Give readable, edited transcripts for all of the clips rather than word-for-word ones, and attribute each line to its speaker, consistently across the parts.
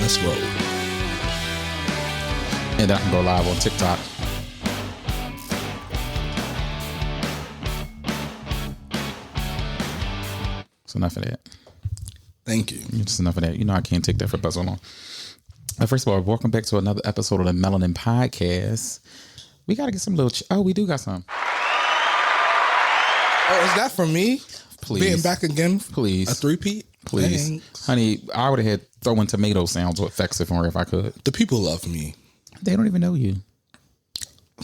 Speaker 1: Let's roll.
Speaker 2: And then I can go live on TikTok. So enough of that.
Speaker 1: Thank you.
Speaker 2: Just enough of that. You know I can't take that for so long. First of all, welcome back to another episode of the Maleaninpodcast. We got to get some little... we do got some.
Speaker 1: Oh, is that for me?
Speaker 2: Please.
Speaker 1: Being back again?
Speaker 2: Please.
Speaker 1: A three-peat?
Speaker 2: Please.
Speaker 1: Thanks.
Speaker 2: Honey, I would have had throwing tomato sounds with effects if I could.
Speaker 1: The people love me.
Speaker 2: They don't even know you.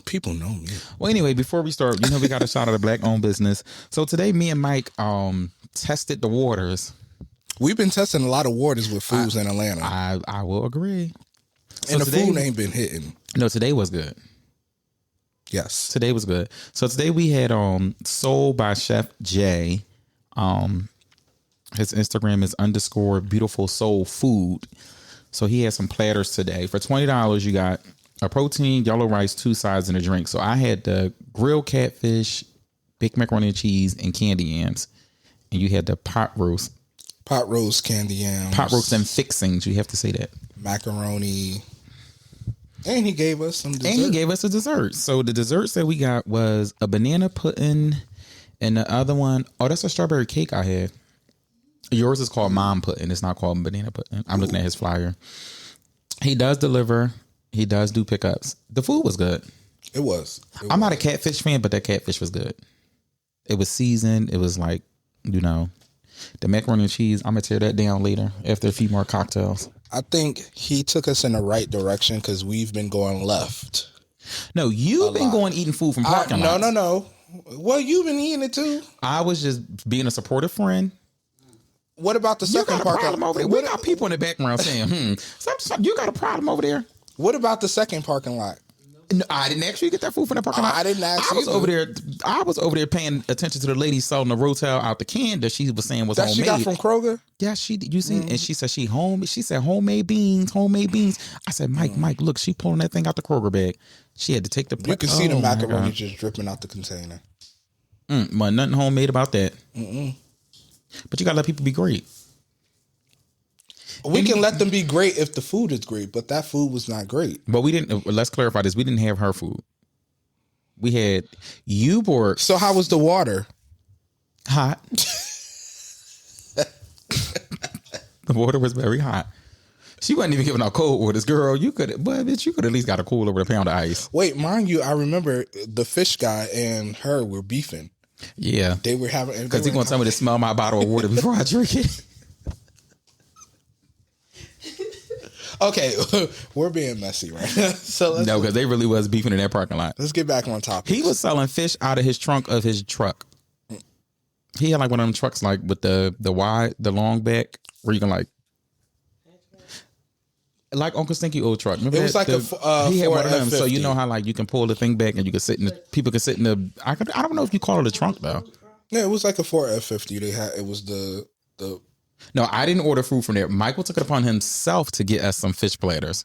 Speaker 1: People know me.
Speaker 2: Well, anyway, before we start, we got a shot at a black-owned business. So today, me and Mike tested the waters.
Speaker 1: We've been testing a lot of waters with foods in Atlanta.
Speaker 2: I will agree. So
Speaker 1: and the
Speaker 2: today,
Speaker 1: food ain't been hitting.
Speaker 2: No, today was good.
Speaker 1: Yes.
Speaker 2: Today was good. So today we had Soul by Chef Jay. His Instagram is _beautiful soul food. So he had some platters today. For $20, you got a protein, yellow rice, 2 sides, and a drink. So I had the grilled catfish, baked macaroni and cheese, and candy yams. And you had the pot roast.
Speaker 1: Pot roast, candy yams.
Speaker 2: Pot roast and fixings. You have to say that.
Speaker 1: Macaroni. And he gave us some dessert.
Speaker 2: And he gave us a dessert. So the desserts that we got was a banana pudding, and the other one, that's a strawberry cake I had. Yours is called mom pudding. It's not called banana pudding. I'm looking at his flyer. He does deliver. He does do pickups. The food was good.
Speaker 1: It was.
Speaker 2: I'm not a catfish fan, but that catfish was good. It was seasoned. It was like, the macaroni and cheese. I'm going to tear that down later after a few more cocktails.
Speaker 1: I think he took us in the right direction because we've been going left.
Speaker 2: No, you've been going eating food from parking lots.
Speaker 1: No. Well, you've been eating it too.
Speaker 2: I was just being a supportive friend.
Speaker 1: What about the second parking lot?
Speaker 2: We got people in the background saying, you got a problem over there?
Speaker 1: What about the second parking lot?
Speaker 2: No, I didn't ask you to get that food from the parking lot.
Speaker 1: I didn't ask you.
Speaker 2: I was over there paying attention to the lady selling the Rotel out the can that she was saying was homemade.
Speaker 1: That she got from Kroger?
Speaker 2: Yeah, you seen? And she said she said homemade beans. I said, Mike, look, she pulling that thing out the Kroger bag. She had to take the plate.
Speaker 1: You can see the macaroni just dripping out the container.
Speaker 2: But nothing homemade about that. But you gotta let people be great.
Speaker 1: We can let them be great if the food is great, but that food was not great.
Speaker 2: But we didn't. Let's clarify this. We didn't have her food. We had bought.
Speaker 1: So how was the water?
Speaker 2: Hot. The water was very hot. She wasn't even giving out cold waters, girl. You could at least got a cooler with a pound of ice.
Speaker 1: Wait, mind you, I remember the fish guy and her were beefing.
Speaker 2: Yeah,
Speaker 1: they were having
Speaker 2: because he's gonna tell me to smell my bottle of water before I drink it.
Speaker 1: Okay, we're being messy right now.
Speaker 2: No, because they really was beefing in that parking lot.
Speaker 1: Let's get back on topic.
Speaker 2: He was selling fish out of his trunk of his truck. He had like one of them trucks like with the long back where you can like Uncle Stinky old truck. Remember
Speaker 1: it was like
Speaker 2: he had one of them,
Speaker 1: F50.
Speaker 2: so you know how like you can pull the thing back and you can sit in the people can sit in the. I don't know if you call it a trunk though.
Speaker 1: Yeah, it was like a Ford F50. It was the.
Speaker 2: No, I didn't order food from there. Michael took it upon himself to get us some fish platters.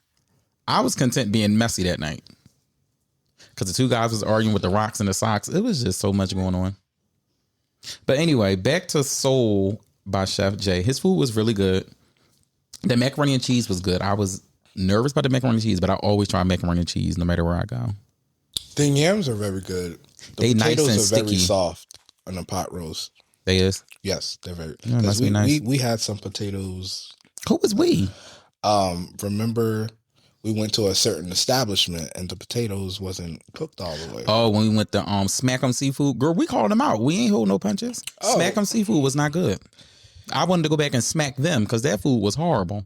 Speaker 2: I was content being messy that night because the two guys was arguing with the rocks and the socks. It was just so much going on. But anyway, back to Soul by Chef Jay. His food was really good. The macaroni and cheese was good. I was nervous about the macaroni and cheese, but I always try macaroni and cheese no matter where I go.
Speaker 1: The yams are very good.
Speaker 2: They
Speaker 1: potatoes
Speaker 2: nice and
Speaker 1: are
Speaker 2: sticky.
Speaker 1: Very soft on the pot roast.
Speaker 2: They is?
Speaker 1: Yes, they're very.
Speaker 2: Yeah, must be nice.
Speaker 1: We had some potatoes.
Speaker 2: Who was we?
Speaker 1: Remember, we went to a certain establishment and the potatoes wasn't cooked all the way.
Speaker 2: Oh, when we went to Smack 'em Seafood, girl, we called them out. We ain't hold no punches.
Speaker 1: Oh.
Speaker 2: Smack 'em Seafood was not good. I wanted to go back and smack them because that food was horrible.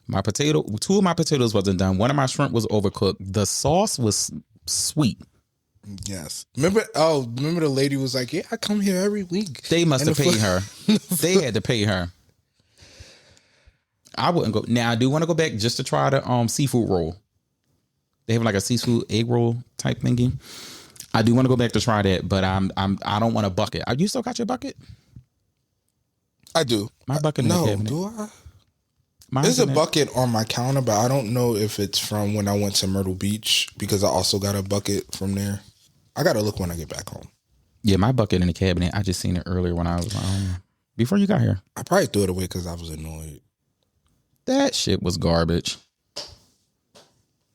Speaker 2: Two of my potatoes wasn't done. One of my shrimp was overcooked. The sauce was sweet.
Speaker 1: Yes. Remember the lady was like, yeah, I come here every week.
Speaker 2: They must have paid her. They had to pay her. I wouldn't go. Now I do want to go back just to try the seafood roll. They have like a seafood egg roll type thingy. I do want to go back to try that, but I don't want a bucket. You still got your bucket?
Speaker 1: I do.
Speaker 2: My bucket in the cabinet.
Speaker 1: Do I? There's a bucket on my counter, but I don't know if it's from when I went to Myrtle Beach because I also got a bucket from there. I got to look when I get back home.
Speaker 2: Yeah, my bucket in the cabinet. I just seen it earlier when I was before you got here.
Speaker 1: I probably threw it away because I was annoyed.
Speaker 2: That shit was garbage.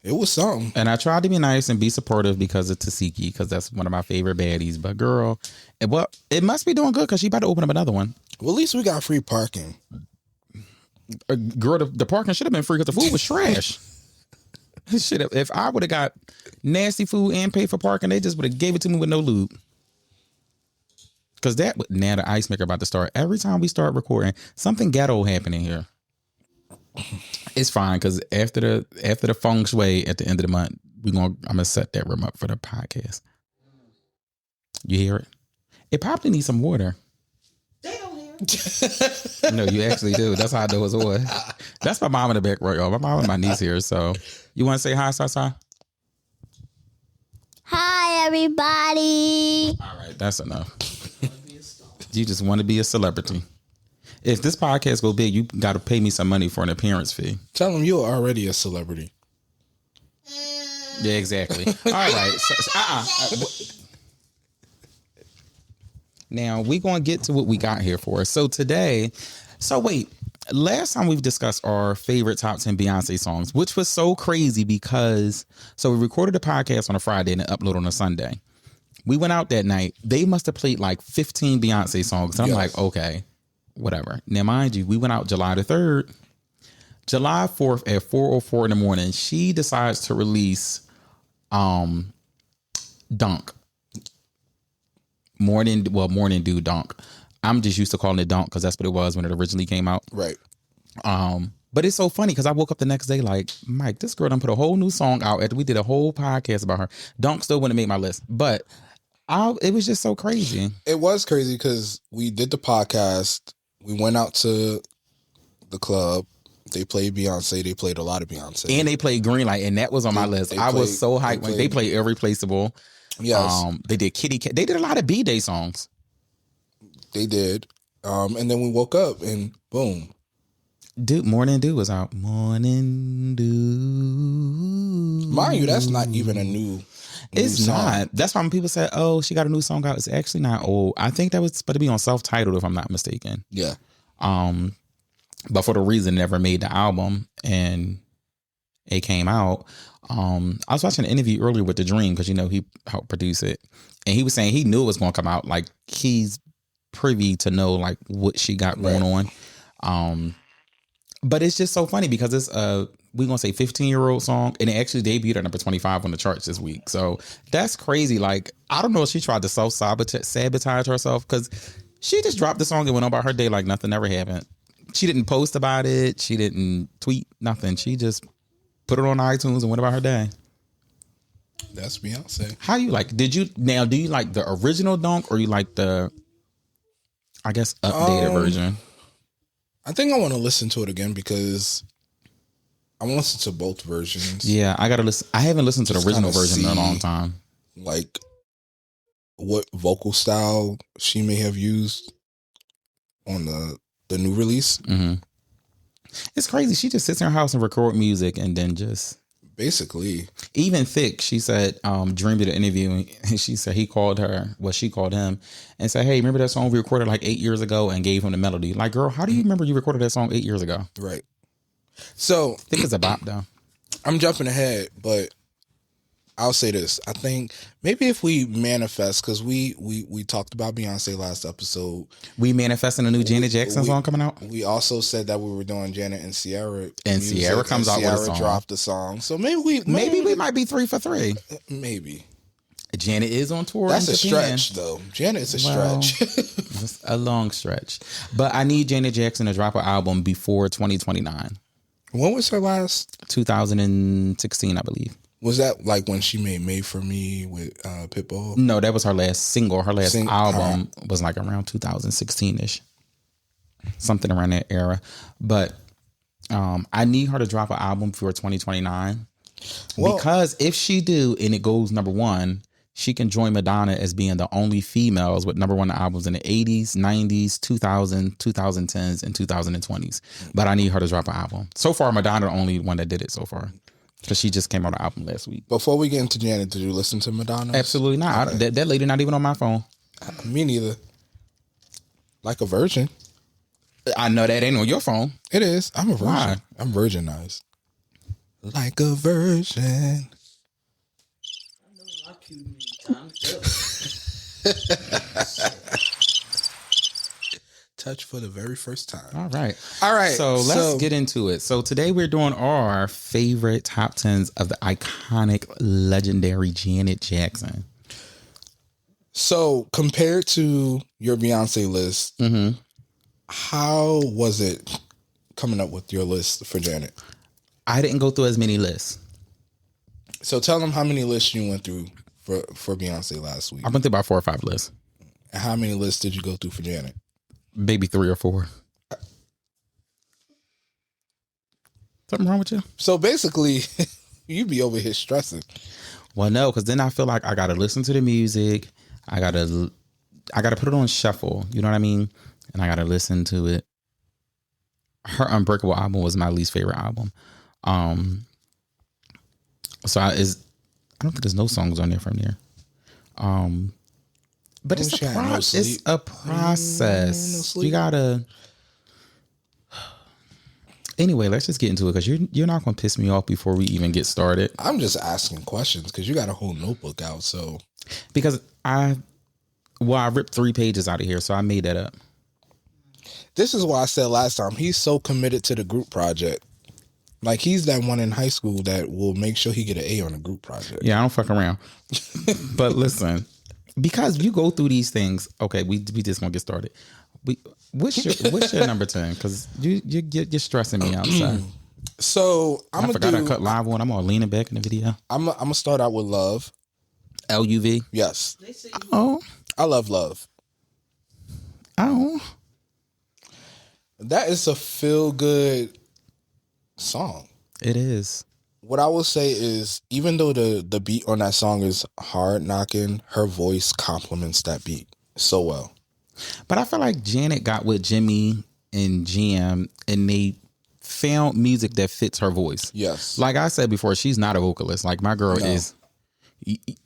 Speaker 1: It was something.
Speaker 2: And I tried to be nice and be supportive because of Tasiki, because that's one of my favorite baddies. But girl, it must be doing good because she about to open up another one.
Speaker 1: Well, at least we got free parking.
Speaker 2: Girl, the parking should have been free because the food was trash. If I would have got nasty food and paid for parking, they just would have gave it to me with no lube. Because now the ice maker about to start. Every time we start recording, something ghetto happening here. It's fine because after the feng shui at the end of the month, I'm gonna set that room up for the podcast. You hear it? It probably needs some water.
Speaker 3: They don't hear it.
Speaker 2: No, you actually do. That's how I know it's on. That's my mom in the back right, y'all. My mom and my niece here. So you want to say hi, Sasa?
Speaker 4: Hi, everybody.
Speaker 2: All right, that's enough. You just want to be a celebrity. If this podcast go big, you got to pay me some money for an appearance fee.
Speaker 1: Tell them you're already a celebrity.
Speaker 2: Yeah, exactly. All right. Now, we're going to get to what we got here for. So today, last time we've discussed our favorite top 10 Beyonce songs, which was so crazy because, we recorded the podcast on a Friday and it uploaded on a Sunday. We went out that night. They must have played like 15 Beyonce songs. And I'm like, okay, whatever. Now, mind you, we went out July the 3rd. July 4th at 4:04 in the morning, she decides to release Dunk. Morning Dew Dunk. I'm just used to calling it Dunk because that's what it was when it originally came out.
Speaker 1: Right.
Speaker 2: But it's so funny because I woke up the next day like, Mike, this girl done put a whole new song out after we did a whole podcast about her. Dunk still wouldn't make my list, but it was just so crazy.
Speaker 1: It was crazy because we did the podcast. We went out to the club. They played Beyonce. They played a lot of Beyonce.
Speaker 2: And they played Greenlight, and that was on my list. I was so hyped when they played Irreplaceable.
Speaker 1: Yes.
Speaker 2: They did Kitty Cat. They did a lot of B-Day songs.
Speaker 1: They did. And then we woke up and boom.
Speaker 2: Morning Dew was out. Morning Dew.
Speaker 1: Mind you, that's not even a new
Speaker 2: It's
Speaker 1: song.
Speaker 2: not. That's why when people say, oh, she got a new song out. It's actually not old. I think that was supposed to be on self-titled if I'm not mistaken.
Speaker 1: Yeah.
Speaker 2: But for the reason it never made the album and it came out. I was watching an interview earlier with The Dream because, he helped produce it. And he was saying he knew it was going to come out. Like, he's privy to know, like, what she got going on. But it's just so funny because it's we're going to say 15-year-old song. And it actually debuted at number 25 on the charts this week. So that's crazy. Like, I don't know if she tried to sabotage herself because she just dropped the song and went on about her day like nothing ever happened. She didn't post about it. She didn't tweet nothing. She just put it on iTunes and went about her day.
Speaker 1: That's Beyonce.
Speaker 2: How you like? Do you like the original Dunk or you like the, I guess, updated version?
Speaker 1: I think I want to listen to it again because I want to listen to both versions.
Speaker 2: Yeah, I gotta listen. I haven't listened to the original version in a long time.
Speaker 1: Like what vocal style she may have used on the new release.
Speaker 2: Mm-hmm. It's crazy. She just sits in her house and record music and then just
Speaker 1: basically.
Speaker 2: Even Thick, she said, Dream did an interview and she said she called him and said, hey, remember that song we recorded like 8 years ago and gave him the melody? Like, girl, how do you remember you recorded that song 8 years ago?
Speaker 1: Right. So
Speaker 2: Thick is a bop though.
Speaker 1: I'm jumping ahead, but I'll say this. I think maybe if we manifest, because we talked about Beyonce last episode.
Speaker 2: We manifesting a new Janet Jackson song coming out?
Speaker 1: We also said that we were doing Janet and Ciara.
Speaker 2: And Ciara comes out with a song.
Speaker 1: Ciara dropped the song. So maybe we
Speaker 2: might be 3 for 3.
Speaker 1: Maybe.
Speaker 2: Janet is on tour.
Speaker 1: That's
Speaker 2: in Japan.
Speaker 1: Stretch, though. Janet is a stretch.
Speaker 2: It's a long stretch. But I need Janet Jackson to drop an album before 2029.
Speaker 1: When was her last?
Speaker 2: 2016, I believe.
Speaker 1: Was that like when she made For Me with Pitbull?
Speaker 2: No, that was her last single. Her last album was like around 2016-ish. Something around that era. But I need her to drop an album for 2029. Well, because if she do and it goes number 1, she can join Madonna as being the only females with number 1 albums in the 80s, 90s, 2000s, 2010s, and 2020s. But I need her to drop an album. So far, Madonna the only one that did it so far. Because she just came out an album last week.
Speaker 1: Before we get into Janet, did you listen to Madonna?
Speaker 2: Absolutely not.
Speaker 1: Okay.
Speaker 2: That lady not even on my phone.
Speaker 1: Me neither. Like a virgin.
Speaker 2: I know that ain't on your phone.
Speaker 1: It is. I'm a virgin.
Speaker 2: Why?
Speaker 1: I'm virginized. Like a virgin. Touch for the very first time.
Speaker 2: All right. So let's get into it. So today we're doing our favorite top 10s of the iconic, legendary Janet Jackson.
Speaker 1: So compared to your Beyonce list, how was it coming up with your list for Janet?
Speaker 2: I didn't go through as many lists.
Speaker 1: So tell them how many lists you went through for Beyonce last week.
Speaker 2: I went through about 4 or 5 lists.
Speaker 1: And how many lists did you go through for Janet?
Speaker 2: Maybe 3 or 4. Something wrong with you?
Speaker 1: So basically, you be over here stressing.
Speaker 2: Well, no, because then I feel like I got to listen to the music. I got to put it on shuffle. You know what I mean? And I got to listen to it. Her Unbreakable album was my least favorite album. So I don't think there's no songs on there from there. But it's a process. You gotta. Anyway, let's just get into it because you're not gonna piss me off before we even get started.
Speaker 1: I'm just asking questions because you got a whole notebook out. So
Speaker 2: because I ripped 3 pages out of here, so I made that up.
Speaker 1: This is why I said last time he's so committed to the group project. Like he's that one in high school that will make sure he get an A on a group project.
Speaker 2: Yeah, I don't fuck around. But listen, because you go through these things. Okay, we just gonna get started. What's your number 10? Because you're stressing me out.
Speaker 1: So
Speaker 2: I forgot I cut live one. I'm all leaning back in the video.
Speaker 1: I'm gonna start out with Love.
Speaker 2: LUV.
Speaker 1: Yes.
Speaker 2: Oh,
Speaker 1: I love Love.
Speaker 2: Oh,
Speaker 1: that is a feel good song.
Speaker 2: It is.
Speaker 1: What I will say is, even though the beat on that song is hard knocking, her voice complements that beat so well.
Speaker 2: But I feel like Janet got with Jimmy and Jam, and they found music that fits her voice.
Speaker 1: Yes.
Speaker 2: Like I said before, she's not a vocalist. Like my girl is.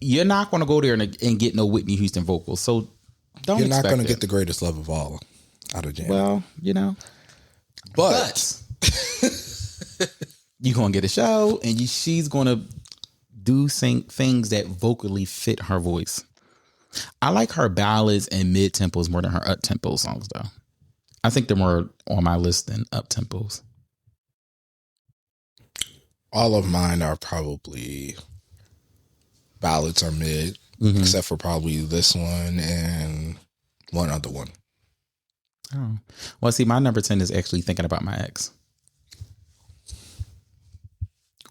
Speaker 2: You're not going to go there and get no Whitney Houston vocals. So don't. You're not going to
Speaker 1: get the greatest love of all out of Janet.
Speaker 2: Well, you know,
Speaker 1: but
Speaker 2: you're going to get a show, and she's going to do things that vocally fit her voice. I like her ballads and mid tempos more than her up tempo songs, though. I think they're more on my list than up tempos.
Speaker 1: All of mine are probably ballads are mid, except for probably this one and one other one.
Speaker 2: Oh, well, see, my number 10 is actually Thinking About My Ex.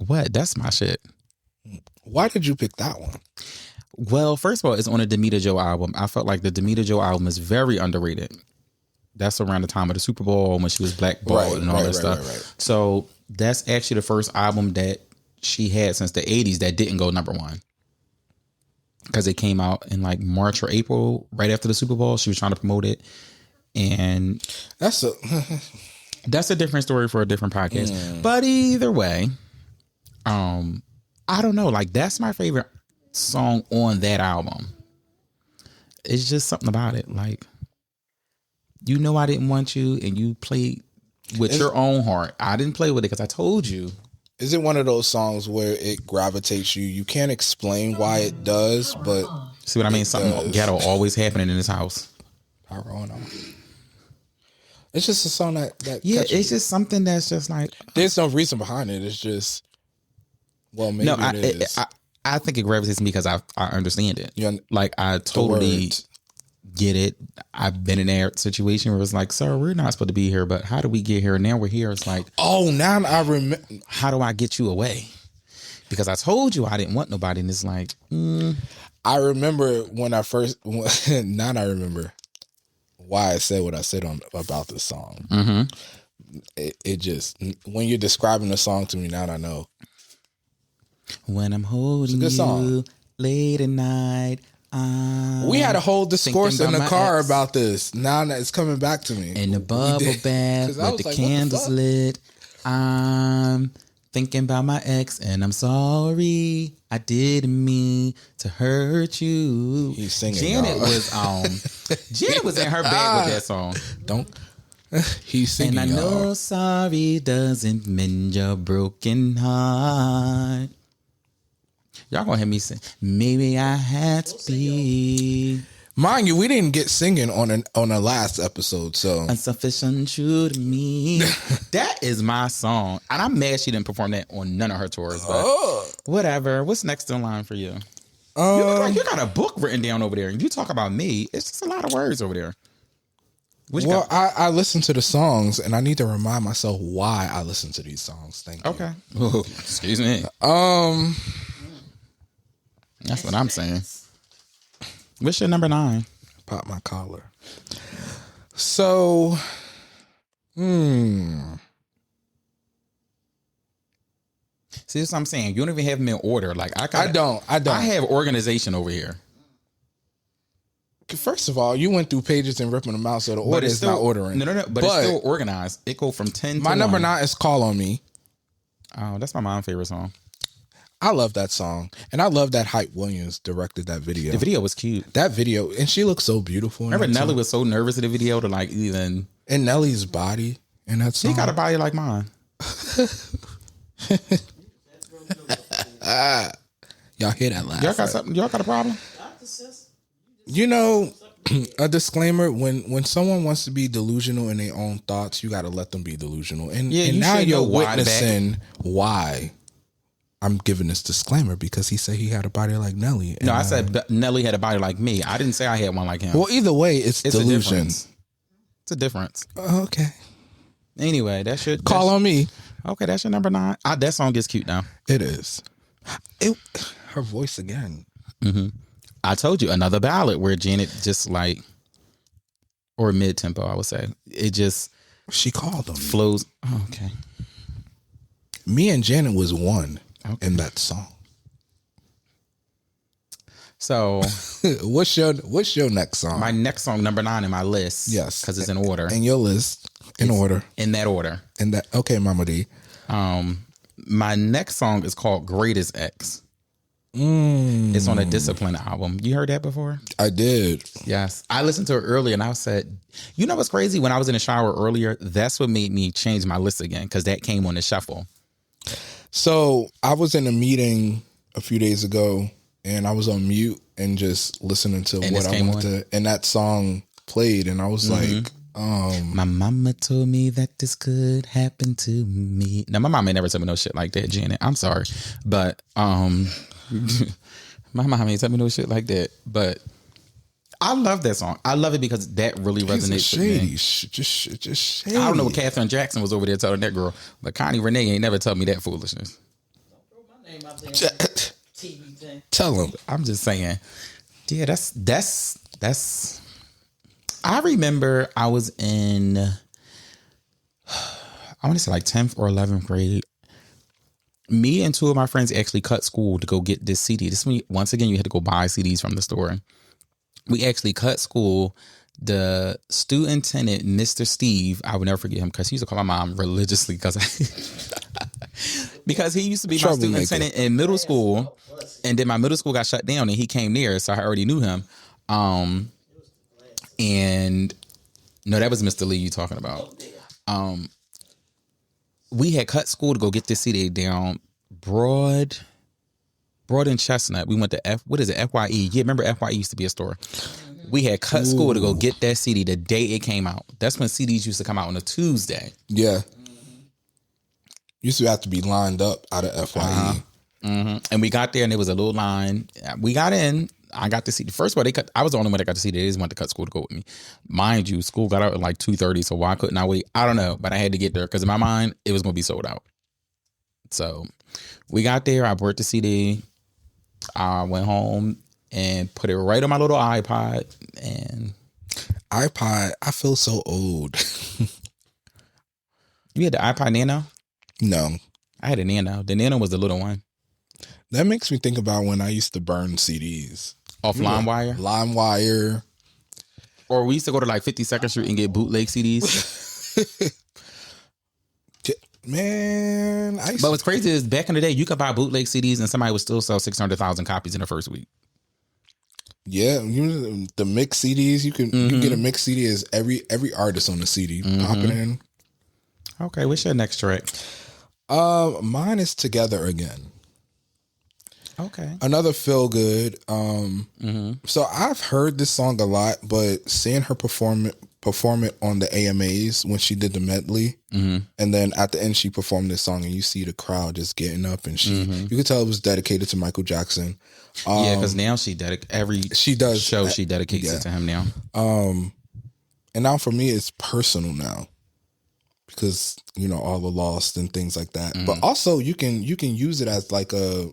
Speaker 2: What? That's my shit.
Speaker 1: Why did you pick that one?
Speaker 2: Well, first of all, it's on a Demita Joe album. I felt like the Demita Joe album is very underrated. That's around the time of the Super Bowl when she was blackballed and all that stuff. Right. So that's actually the first album that she had since the 80s that didn't go number 1. Because it came out in like March or April, right after the Super Bowl. She was trying to promote it. And that's a different story for a different podcast. But either way, I don't know. Like, that's my favorite song on that album. It's just something about it. Like, you know, I didn't want you, and you played with your own heart. I didn't play with it because I told you.
Speaker 1: Is it one of those songs where it gravitates you? You can't explain why it does, but
Speaker 2: see what I mean? Something ghetto always happening in this house.
Speaker 1: Power on. It's just a song that
Speaker 2: it's just something that's just like
Speaker 1: there's no reason behind it. It's just maybe it is.
Speaker 2: I think it gravitates me because I understand it. Like I totally get it. I've been in that situation where it's like, sir, we're not supposed to be here, but how do we get here? And now we're here. It's like,
Speaker 1: oh, now I remember.
Speaker 2: How do I get you away? Because I told you I didn't want nobody, and it's like,
Speaker 1: I remember when I first. Now I remember why I said what I said about this song. Mm-hmm. It just when you're describing the song to me now, I know.
Speaker 2: When I'm holding you late at night.
Speaker 1: We had a whole discourse in the car about this. Now that it's coming back to me.
Speaker 2: In the bubble bath with the candles lit. I'm thinking about my ex and I'm sorry. I didn't mean to hurt you.
Speaker 1: He's singing.
Speaker 2: Janet was Janet was in her bag with that song.
Speaker 1: He's singing,
Speaker 2: and I know
Speaker 1: y'all.
Speaker 2: sorry doesn't mend your broken heart. Y'all gonna hear me sing. Maybe I had to be
Speaker 1: Mind you, we didn't get singing on the last episode, so
Speaker 2: insufficient true to me. That is my song, and I'm mad she didn't perform that on none of her tours. But whatever. What's next in line for you? You look like you got a book written down over there, and you talk about me. It's just a lot of words over there.
Speaker 1: Well, I listen to the songs, and I need to remind myself why I listen to these songs. Thank you.
Speaker 2: Okay. Ooh, excuse me. That's what I'm saying. What's your number 9?
Speaker 1: Pop my collar. So,
Speaker 2: See, that's what I'm saying. You don't even have them in order. Like I
Speaker 1: don't.
Speaker 2: I have organization over here.
Speaker 1: First of all, you went through pages and ripping them out, so the order
Speaker 2: But it's
Speaker 1: is
Speaker 2: still
Speaker 1: not ordering.
Speaker 2: No. But it's still organized. It go from 10 to
Speaker 1: my number
Speaker 2: 1.
Speaker 1: 9 is "Call on Me."
Speaker 2: Oh, that's my mom's favorite song.
Speaker 1: I love that song, and I love that Hype Williams directed that video.
Speaker 2: The video was cute.
Speaker 1: That video, and she looks so beautiful.
Speaker 2: Remember Nelly was so nervous in the video to like even.
Speaker 1: And Nelly's body in that song.
Speaker 2: She got a body like mine.
Speaker 1: Y'all hear that laugh?
Speaker 2: Y'all got something? Y'all got a problem?
Speaker 1: You know, a disclaimer: when someone wants to be delusional in their own thoughts, you got to let them be delusional. And,
Speaker 2: Yeah,
Speaker 1: and
Speaker 2: you
Speaker 1: now
Speaker 2: should
Speaker 1: you're
Speaker 2: know why
Speaker 1: witnessing why I'm giving this disclaimer, because he said he had a body like Nelly.
Speaker 2: No, I said Nelly had a body like me. I didn't say I had one like him.
Speaker 1: Well, either way, it's
Speaker 2: It's a
Speaker 1: delusion.
Speaker 2: difference. It's a difference.
Speaker 1: Okay.
Speaker 2: Anyway, that should
Speaker 1: Call on me.
Speaker 2: Okay, that's your number 9. That song gets cute now.
Speaker 1: It is. Her voice again.
Speaker 2: I told you, another ballad where Janet just like, or mid tempo, I would say. It just
Speaker 1: She called on me.
Speaker 2: flows. Oh, okay.
Speaker 1: Me and Janet was one in that song.
Speaker 2: So
Speaker 1: What's your next song?
Speaker 2: my next song, number 9 in my list.
Speaker 1: Yes.
Speaker 2: Because it's in order.
Speaker 1: In your list, in order.
Speaker 2: In that order.
Speaker 1: In that. Okay, Mama D.
Speaker 2: My next song is called Greatest X. It's on a Discipline album. You heard that before?
Speaker 1: I did.
Speaker 2: Yes. I listened to it earlier and I said, you know what's crazy? When I was in the shower earlier, that's what made me change my list again, because that came on the shuffle.
Speaker 1: So I was in a meeting a few days ago, and I was on mute and just listening to
Speaker 2: And
Speaker 1: what
Speaker 2: this
Speaker 1: I
Speaker 2: came
Speaker 1: wanted to, and that song played, and I was like,
Speaker 2: My mama told me that this could happen to me. Now, my mom ain't never told me no shit like that, Janet. I'm sorry. But my mom ain't told me no shit like that. But I love that song. I love it because that really resonates with me.
Speaker 1: Just shady.
Speaker 2: I don't know what Katherine Jackson was over there telling that girl, but Connie Renee ain't never told me that foolishness.
Speaker 3: Throw my name out there on the TV thing.
Speaker 1: Tell him.
Speaker 2: I'm just saying. Yeah, that's. I remember I was in, I want to say like 10th or 11th grade. Me and 2 of my friends actually cut school to go get this CD. This week, once again, you had to go buy CDs from the store. We actually cut school. The student tenant, Mr. Steve, I would never forget him because he used to call my mom religiously because he used to be my student
Speaker 1: Troublemaker.
Speaker 2: tenant in middle school, and then my middle school got shut down, and he came there, so I already knew him. And no, that was Mr. Lee you talking about. We had cut school to go get this CD down Broad and Chestnut. We went to FYE. Yeah, remember FYE used to be a store. We had cut school to go get that CD the day it came out. That's when CDs used to come out on a Tuesday.
Speaker 1: Yeah. Used to have to be lined up out of FYE.
Speaker 2: And we got there and there was a little line. We got in. I got to see the first one. I was the only one that got to see. They just wanted to cut school to go with me. Mind you, school got out at like 2:30. So why couldn't I wait? I don't know, but I had to get there because in my mind it was going to be sold out. So we got there. I bought the CD. I went home and put it right on my little iPod. And
Speaker 1: iPod, I feel so old.
Speaker 2: you had the iPod Nano?
Speaker 1: No.
Speaker 2: I had a Nano. The Nano was the little one.
Speaker 1: That makes me think about when I used to burn CDs.
Speaker 2: Off LimeWire?
Speaker 1: LimeWire.
Speaker 2: Or we used to go to like 52nd Street and get bootleg CDs.
Speaker 1: Man,
Speaker 2: But what's crazy is back in the day, you could buy bootleg CDs and somebody would still sell 600,000 copies in the first week.
Speaker 1: Yeah, the mix CDs. You can get a mix CD as every artist on the CD. Pop it in.
Speaker 2: Okay, what's your next track?
Speaker 1: Mine is Together Again.
Speaker 2: Okay.
Speaker 1: Another feel good. So I've heard this song a lot, but seeing her perform it on the AMAs when she did the medley, and then at the end she performed this song, and you see the crowd just getting up, and you could tell it was dedicated to Michael Jackson.
Speaker 2: Yeah, because now she dedicates
Speaker 1: she
Speaker 2: dedicates it to him now.
Speaker 1: And now for me, it's personal now because all the lost and things like that. But also you can use it as like a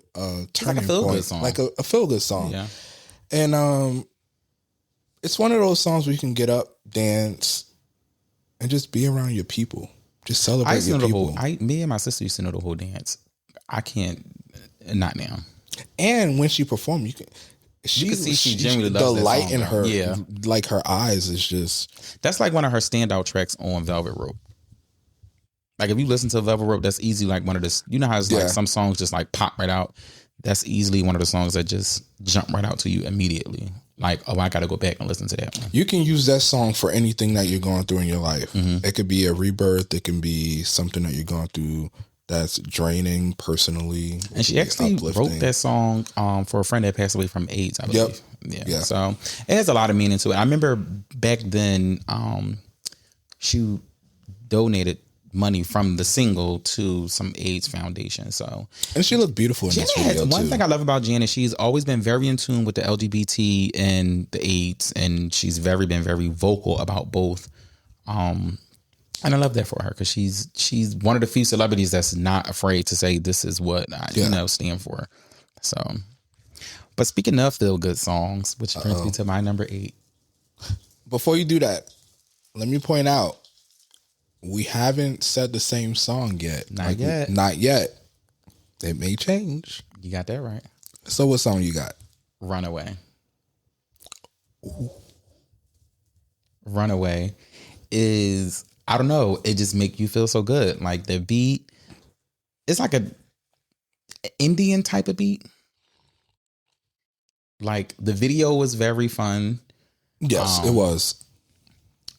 Speaker 1: turning point, song. Like a feel good song.
Speaker 2: Yeah,
Speaker 1: and it's one of those songs where you can get up, dance, and just be around your people. Just celebrate your people.
Speaker 2: Me and my sister used to know the whole dance. I can't, not now.
Speaker 1: And when she performed, you can see she genuinely loves the light in her, like her eyes is just.
Speaker 2: That's like one of her standout tracks on Velvet Rope. Like if you listen to Velvet Rope, that's easily like one of the. You know how it's like some songs just like pop right out. That's easily one of the songs that just jump right out to you immediately. Like, oh, I got to go back and listen to that one.
Speaker 1: You can use that song for anything that you're going through in your life. It could be a rebirth. It can be something that you're going through that's draining personally.
Speaker 2: And she actually wrote that song for a friend that passed away from AIDS, I believe. Yeah. So it has a lot of meaning to it. I remember back then she donated money from the single to some AIDS foundation.
Speaker 1: And she looked beautiful in this video too.
Speaker 2: One thing I love about Janet, she's always been very in tune with the LGBT and the AIDS, and she's been very vocal about both. And I love that for her because she's one of the few celebrities that's not afraid to say this is what I stand for. So, but speaking of feel good songs, which brings me to my number 8.
Speaker 1: Before you do that, let me point out. We haven't said the same song yet.
Speaker 2: Not yet.
Speaker 1: Not yet. It may change.
Speaker 2: You got that right.
Speaker 1: So what song you got?
Speaker 2: Runaway. Ooh. Runaway is, I don't know, it just make you feel so good. Like the beat, it's like a Indian type of beat. Like the video was very fun.
Speaker 1: Yes, it was.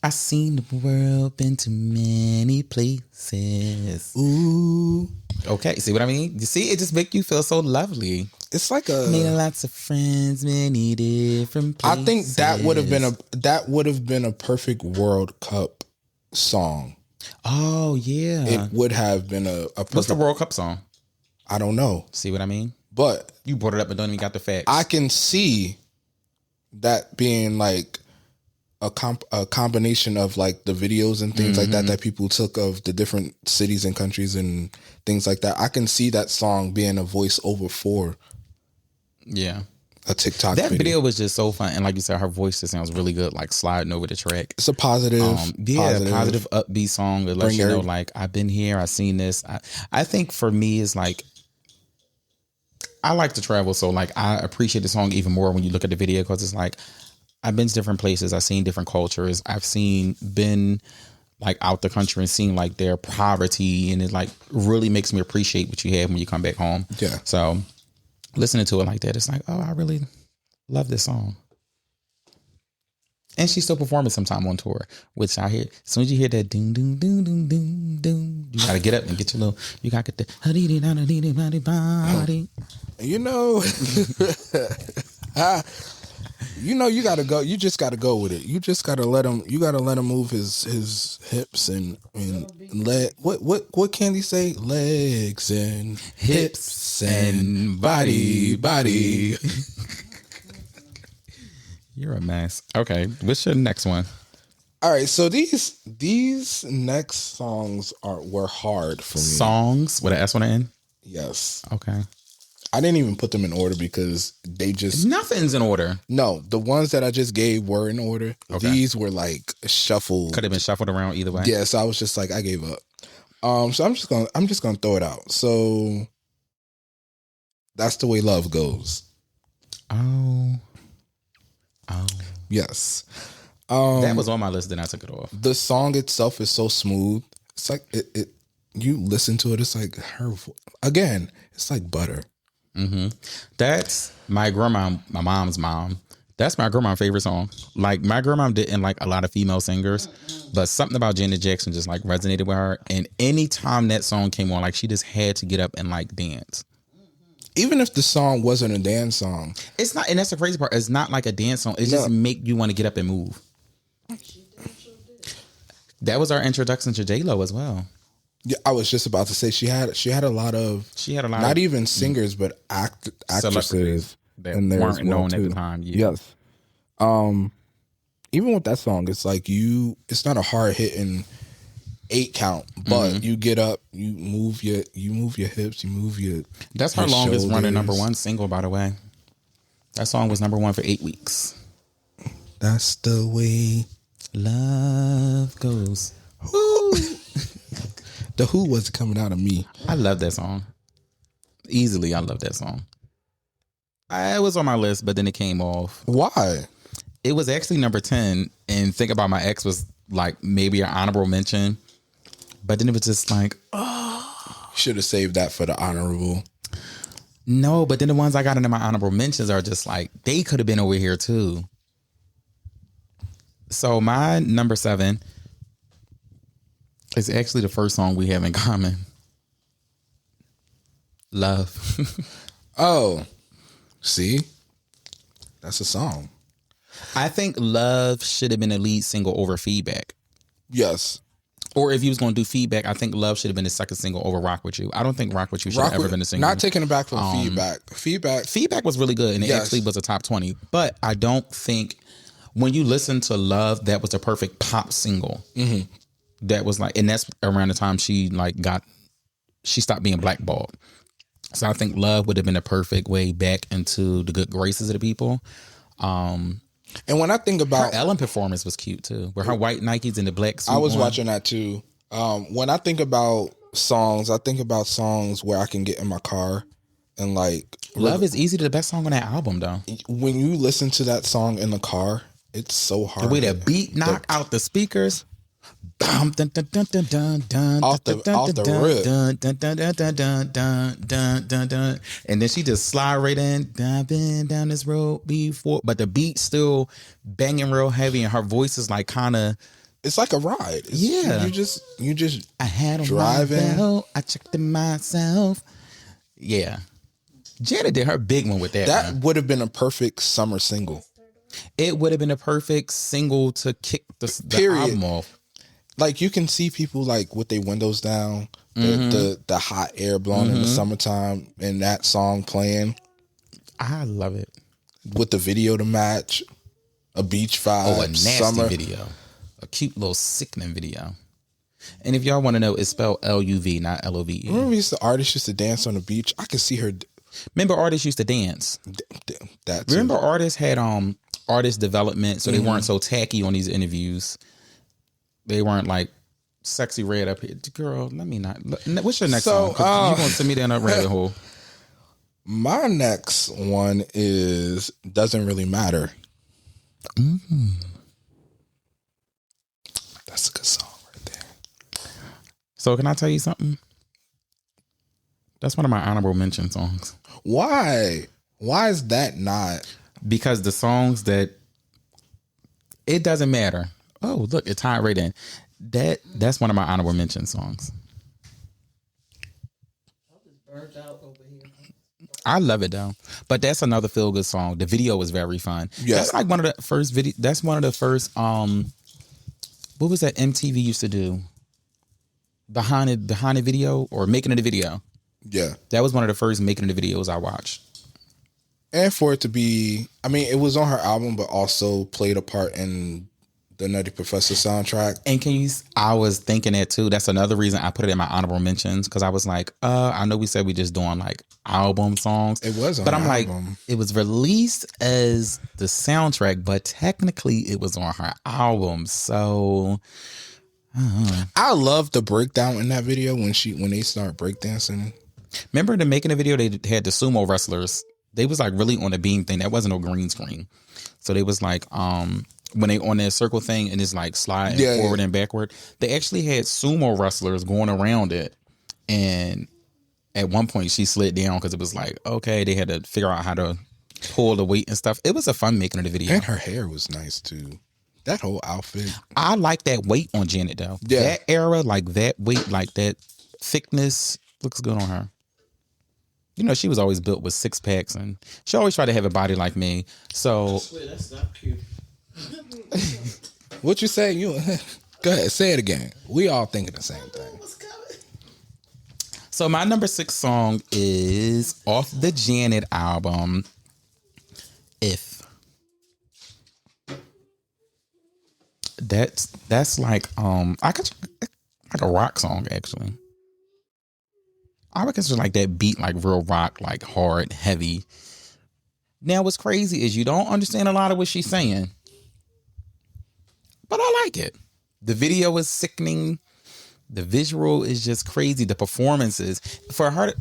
Speaker 2: I seen the world, been to many places.
Speaker 1: Ooh.
Speaker 2: Okay, see what I mean? You see, it just make you feel so lovely.
Speaker 1: It's like
Speaker 2: made lots of friends, many different places.
Speaker 1: I think that would have been a perfect World Cup song.
Speaker 2: Oh yeah.
Speaker 1: It would have been a perfect.
Speaker 2: What's the World Cup song?
Speaker 1: I don't know.
Speaker 2: See what I mean?
Speaker 1: But
Speaker 2: you brought it up and don't even got the facts.
Speaker 1: I can see that being like a combination of like the videos and things like that people took of the different cities and countries and things like that. I can see that song being a voiceover for a TikTok
Speaker 2: video was just so fun. And like you said, her voice just sounds really good, like sliding over the track.
Speaker 1: It's a positive
Speaker 2: upbeat song that lets you know like I've been here, I've seen this. I think for me is like I like to travel, so like I appreciate the song even more when you look at the video because it's like I've been to different places. I've seen different cultures. I've been like out the country and seen like their poverty, and it like really makes me appreciate what you have when you come back home.
Speaker 1: Yeah.
Speaker 2: So listening to it like that, it's like, oh, I really love this song. And she's still performing sometime on tour, which I hear. As soon as you hear that doom doom doom doom doom doom, you gotta get up and get your little. You gotta get the body.
Speaker 1: You gotta go. You just gotta go with it. You just gotta let him. You gotta let him move his hips and leg. What can he say? Legs and hips and body.
Speaker 2: You're a mess. Okay, what's your next one?
Speaker 1: All right, so these next songs were hard for me.
Speaker 2: Songs with an S on the end.
Speaker 1: Yes.
Speaker 2: Okay.
Speaker 1: I didn't even put them in order because they just...
Speaker 2: Nothing's in order.
Speaker 1: No, the ones that I just gave were in order. Okay. These were like shuffled.
Speaker 2: Could have been shuffled around either way.
Speaker 1: Yeah, so I was just like, I gave up. So I'm just gonna throw it out. So That's the Way Love Goes.
Speaker 2: Oh.
Speaker 1: Yes.
Speaker 2: That was on my list, then I took it off.
Speaker 1: The song itself is so smooth. It's like it you listen to it, it's like her again, it's like butter.
Speaker 2: Mm-hmm. That's my mom's mom. That's my grandma's favorite song. Like, my grandma didn't like a lot of female singers, but something about Janet Jackson just like resonated with her. And anytime that song came on, like, she just had to get up and like dance.
Speaker 1: Even if the song wasn't a dance song.
Speaker 2: It's not, and that's the crazy part. It's not like a dance song. It just make you want to get up and move. That was our introduction to J-Lo as well.
Speaker 1: Yeah, I was just about to say she had a lot of not even singers but actresses
Speaker 2: that
Speaker 1: in there
Speaker 2: weren't
Speaker 1: as well
Speaker 2: known
Speaker 1: too.
Speaker 2: at the time. Yeah.
Speaker 1: Yes. Even with that song, it's like it's not a hard hitting 8 count, but you get up, you move your hips, you move your.
Speaker 2: That's her longest running #1 single, by the way. That song was #1 for 8 weeks.
Speaker 1: That's the way
Speaker 2: love goes.
Speaker 1: The Who was coming out of me.
Speaker 2: I love that song. Easily, I love that song. It was on my list, but then it came off.
Speaker 1: Why?
Speaker 2: It was actually number 10, and Think About My Ex was like maybe an honorable mention, but then it was just like,
Speaker 1: should have saved that for the honorable.
Speaker 2: No, but then the ones I got into my honorable mentions are just like, they could have been over here too. So my number 7 is actually the first song we have in common. Love.
Speaker 1: Oh, see? That's a song.
Speaker 2: I think Love should have been a lead single over Feedback.
Speaker 1: Yes.
Speaker 2: Or if you was going to do Feedback, I think Love should have been the second single over Rock With You. I don't think Rock With You should have ever been a single.
Speaker 1: Not taking it back from Feedback.
Speaker 2: Feedback was really good, and it actually was a top 20. But I don't think when you listen to Love, that was the perfect pop single. Mm-hmm. That was like, and that's around the time she stopped being blackballed. So I think Love would have been a perfect way back into the good graces of the people.
Speaker 1: And when I think about
Speaker 2: her Ellen performance was cute too, with her white Nikes and the black suit.
Speaker 1: I was watching that too. When I think about songs, I think about songs where I can get in my car and like.
Speaker 2: Love is easily the best song on that album, though.
Speaker 1: When you listen to that song in the car, it's so hard.
Speaker 2: The way the beat knock out the speakers. Off the rip. And then she just slide right in. I've been down this road before. But the beat's still banging real heavy, and her voice is like kind of.
Speaker 1: It's like a ride.
Speaker 2: Yeah.
Speaker 1: You just
Speaker 2: I had
Speaker 1: driving.
Speaker 2: I checked it myself. Yeah. Janet did her big one with that.
Speaker 1: That would have been a perfect summer single.
Speaker 2: It would have been a perfect single to kick the album off.
Speaker 1: Like, you can see people like with their windows down, the hot air blowing in the summertime, and that song playing.
Speaker 2: I love it.
Speaker 1: With the video to match, a beach vibe.
Speaker 2: Oh, a nasty video. A cute little sickening video. And if y'all want to know, it's spelled L-U-V, not L-O-V-E.
Speaker 1: Remember the artist used to dance on the beach? I could see her.
Speaker 2: Remember artists used to dance?
Speaker 1: That too.
Speaker 2: Remember artists had artist development, so they weren't so tacky on these interviews. They weren't like sexy red up here. Girl, let me not. What's your next song? You going to send me down that rabbit hole.
Speaker 1: My next one is Doesn't Really Matter. Mm-hmm. That's a good song right there.
Speaker 2: So can I tell you something? That's one of my honorable mention songs.
Speaker 1: Why? Why is that not?
Speaker 2: Because the songs that it doesn't matter. Oh, look, it tied right in. That's one of my honorable mention songs.
Speaker 3: Burnt out over here.
Speaker 2: I love it though. But that's another feel good song. The video was very fun. Yeah. That's like one of the first video. That's one of the first what was that MTV used to do? Behind the video or making of the video.
Speaker 1: Yeah.
Speaker 2: That was one of the first making of the videos I watched.
Speaker 1: And for it to be, I mean, it was on her album, but also played a part in the Nutty Professor soundtrack.
Speaker 2: And I was thinking that too. That's another reason I put it in my honorable mentions, because I was like, I know we said we just doing like album songs.
Speaker 1: It was on
Speaker 2: but
Speaker 1: her
Speaker 2: I'm
Speaker 1: album.
Speaker 2: like, it was released as the soundtrack, but technically it was on her album. So
Speaker 1: I love the breakdown in that video when they start breakdancing.
Speaker 2: Remember the making of the video, they had the sumo wrestlers. They was like really on the beam thing. That wasn't no green screen. So they was like, when they on that circle thing and it's like sliding forward and backward, they actually had sumo wrestlers going around it. And at one point she slid down because it was like, okay, they had to figure out how to pull the weight and stuff. It was a fun making of the video.
Speaker 1: And her hair was nice too. That whole outfit.
Speaker 2: I like that weight on Janet though.
Speaker 1: Yeah.
Speaker 2: That era, like that weight, like that thickness, looks good on her. You know, she was always built with 6 packs, and she always tried to have a body like me. So,
Speaker 3: Swear, that's not cute.
Speaker 1: What you say? You go ahead, say it again. We all thinking the same thing.
Speaker 3: What's coming?
Speaker 2: so my number 6 song is off the Janet album, If. That's like like a rock song actually. I reckon it's like that beat, like real rock, like hard, heavy. Now what's crazy is you don't understand a lot of what she's saying, but I like it. The video is sickening. The visual is just crazy. The performances for her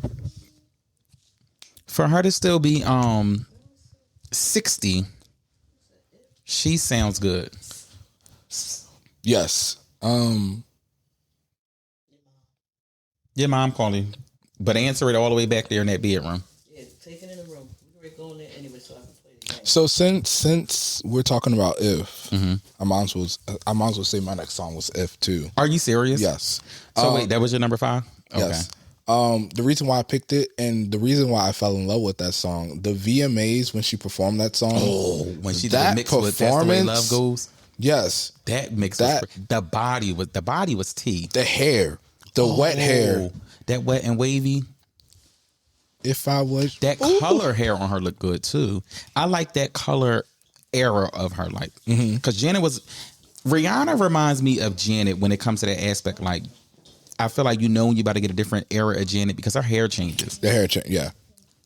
Speaker 2: to still be 60, she sounds good.
Speaker 1: Yes.
Speaker 2: Your mom calling, but answer it all the way back there in that bedroom.
Speaker 3: Yeah, take it in the room. We're going there anyway, so I can play the game.
Speaker 1: So since we're talking about If, I might as well say my next song was If too.
Speaker 2: Are you serious?
Speaker 1: Yes.
Speaker 2: So wait, that was your number 5? Okay.
Speaker 1: Yes. The reason why I picked it and the reason why I fell in love with that song, the VMAs when she performed that song.
Speaker 2: Oh, when she did
Speaker 1: that
Speaker 2: the mix with That's the Way Love Goes.
Speaker 1: Yes.
Speaker 2: That mix
Speaker 1: That-
Speaker 2: was the body was tea.
Speaker 1: The hair. The wet hair.
Speaker 2: That wet and wavy.
Speaker 1: If I was
Speaker 2: That color hair on her looked good too. I like that color era of her, like because Rihanna reminds me of Janet when it comes to that aspect. Like I feel like when you about to get a different era of Janet because her hair changes.
Speaker 1: the hair change, yeah.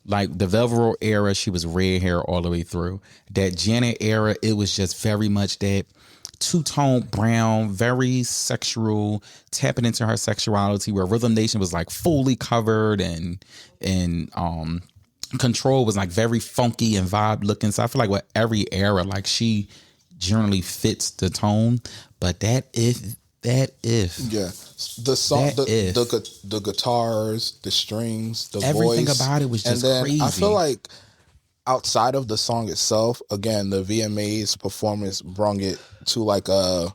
Speaker 2: Like the Velvet Rope era, she was red hair all the way through. That Janet era, it was just very much that two-tone brown, very sexual, tapping into her sexuality, where Rhythm Nation was like fully covered and Control was like very funky and vibe looking. So I feel like with every era, like she generally fits the tone. But that if
Speaker 1: Yeah, the song,
Speaker 2: That if.
Speaker 1: the guitars, the strings, the
Speaker 2: Everything
Speaker 1: voice
Speaker 2: about it was just
Speaker 1: and then I
Speaker 2: crazy.
Speaker 1: feel like outside of the song itself, again, the VMAs performance brung it to like a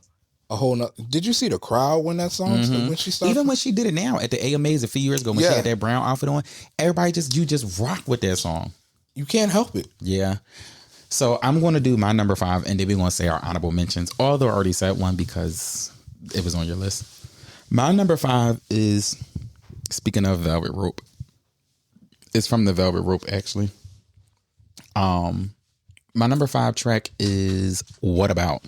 Speaker 1: whole. Did you see the crowd when that song when she started?
Speaker 2: even when she did it now at the AMAs a few years ago when she
Speaker 1: Yeah.
Speaker 2: had that brown outfit on, everybody just rock with that song.
Speaker 1: You can't help it.
Speaker 2: Yeah. So I'm going to do my number 5, and then we're going to say our honorable mentions. Although I already said one because it was on your list. My number 5 is, speaking of Velvet Rope, it's from the Velvet Rope actually. My number 5 track is What About?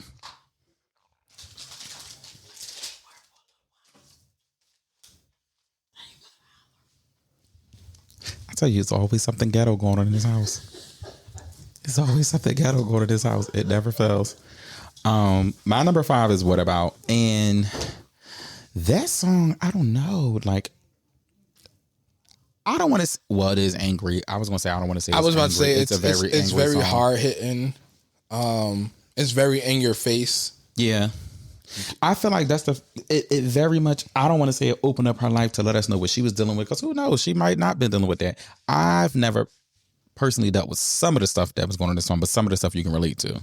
Speaker 2: I tell you, it's always something ghetto going on in this house. It's always something ghetto going on in this house. It never fails. My number 5 is What About? And that song, I don't know. Like, I don't want to. Well, it is angry. I was going to say I don't want to say.
Speaker 1: I was about
Speaker 2: angry.
Speaker 1: to say it's
Speaker 2: a very
Speaker 1: it's
Speaker 2: angry
Speaker 1: very
Speaker 2: song.
Speaker 1: hard hitting. It's very in your face.
Speaker 2: Yeah. I feel like that's it very much, I don't want to say it opened up her life to let us know what she was dealing with, because who knows, she might not been dealing with that. I've never personally dealt with some of the stuff that was going on in this song, but some of the stuff you can relate to.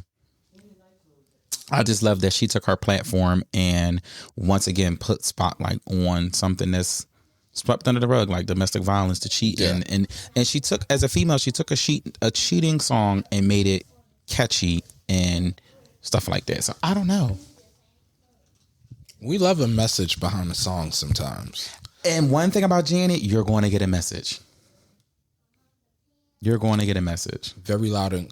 Speaker 2: I just love that she took her platform and once again put spotlight on something that's swept under the rug, like domestic violence, the cheating.
Speaker 1: Yeah.
Speaker 2: And she took, as a female, she took a cheating song and made it catchy and stuff like that. So I don't know.
Speaker 1: We love a message behind the song sometimes.
Speaker 2: And one thing about Janet, you're going to get a message. You're going to get a message.
Speaker 1: Very loud and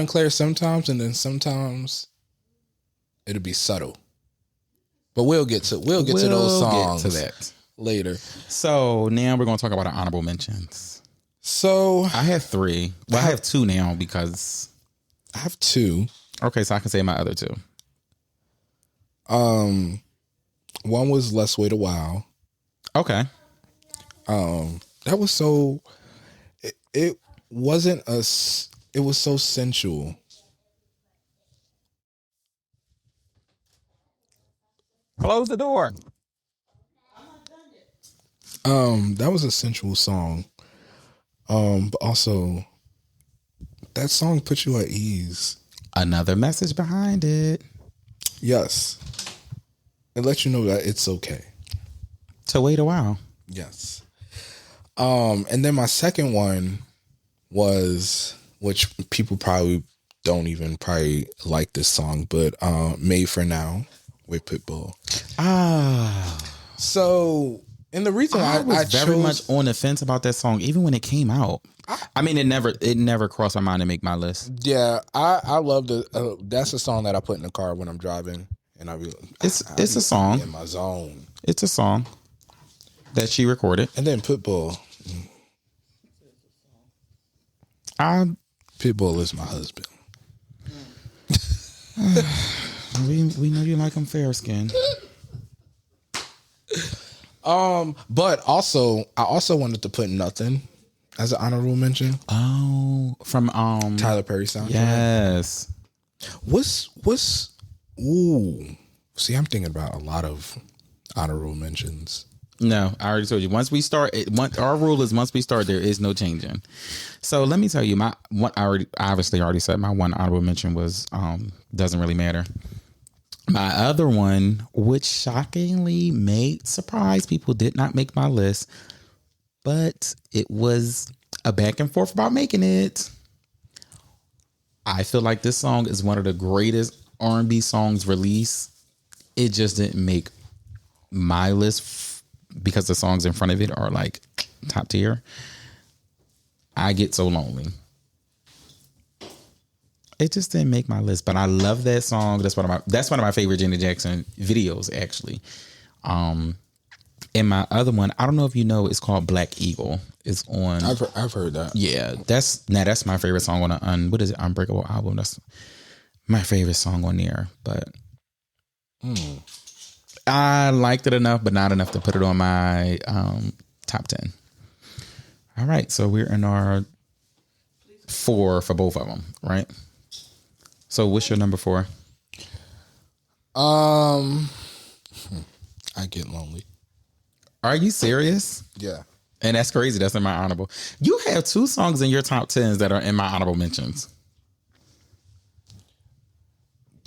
Speaker 1: clear sometimes, and then sometimes it'll be subtle. But we'll get to those songs
Speaker 2: Get to that
Speaker 1: later.
Speaker 2: So now we're going to talk about our honorable mentions.
Speaker 1: So
Speaker 2: I have 3. Well, I have 2 now because.
Speaker 1: I have 2.
Speaker 2: Okay, so I can say my other 2.
Speaker 1: One was Let's Wait a While.
Speaker 2: Okay.
Speaker 1: That was so. It wasn't it was so sensual.
Speaker 2: Close the door.
Speaker 1: That was a sensual song. But also, that song put you at ease.
Speaker 2: Another message behind it.
Speaker 1: Yes. It lets you know that it's okay.
Speaker 2: To wait a while.
Speaker 1: Yes. And then my second one was, which people probably don't even probably like this song, but Made for Now with Pitbull. So, and the reason
Speaker 2: I was
Speaker 1: I
Speaker 2: very
Speaker 1: chose,
Speaker 2: much on the fence about that song, even when it came out. I mean, it never crossed my mind to make my list.
Speaker 1: yeah, I love the. That's a song that I put in the car when I'm driving, and
Speaker 2: It's a song
Speaker 1: in my zone.
Speaker 2: It's a song that she recorded.
Speaker 1: And then Pitbull. Pitbull is my husband.
Speaker 2: We know you like him fair skinned.
Speaker 1: But also, I also wanted to put Nothing as an honorable mention.
Speaker 2: Oh, from
Speaker 1: Tyler Perry soundtrack.
Speaker 2: Yes.
Speaker 1: What's ooh? See, I'm thinking about a lot of honorable mentions.
Speaker 2: No, I already told you. Once we start, our rule is once we start, there is no changing. So let me tell you, I already said my one honorable mention was doesn't really matter. My other one, which shockingly may surprise people, did not make my list, but it was a back and forth about making it. I feel like this song is one of the greatest R&B songs released. It just didn't make my list because the songs in front of it are like top tier. I Get So Lonely. It just didn't make my list, but I love that song. That's one of my favorite Janet Jackson videos, actually. And my other one, I don't know if you know, it's called Black Eagle. It's on.
Speaker 1: I've heard that.
Speaker 2: Yeah, that's my favorite song on what is it? Unbreakable album. That's my favorite song on there. But I liked it enough, but not enough to put it on my top 10. All right, so we're in our 4 for both of them, right? So what's your number 4?
Speaker 1: I Get Lonely.
Speaker 2: Are you serious?
Speaker 1: Yeah.
Speaker 2: And that's crazy. That's in my honorable. You have 2 songs in your top 10s that are in my honorable mentions.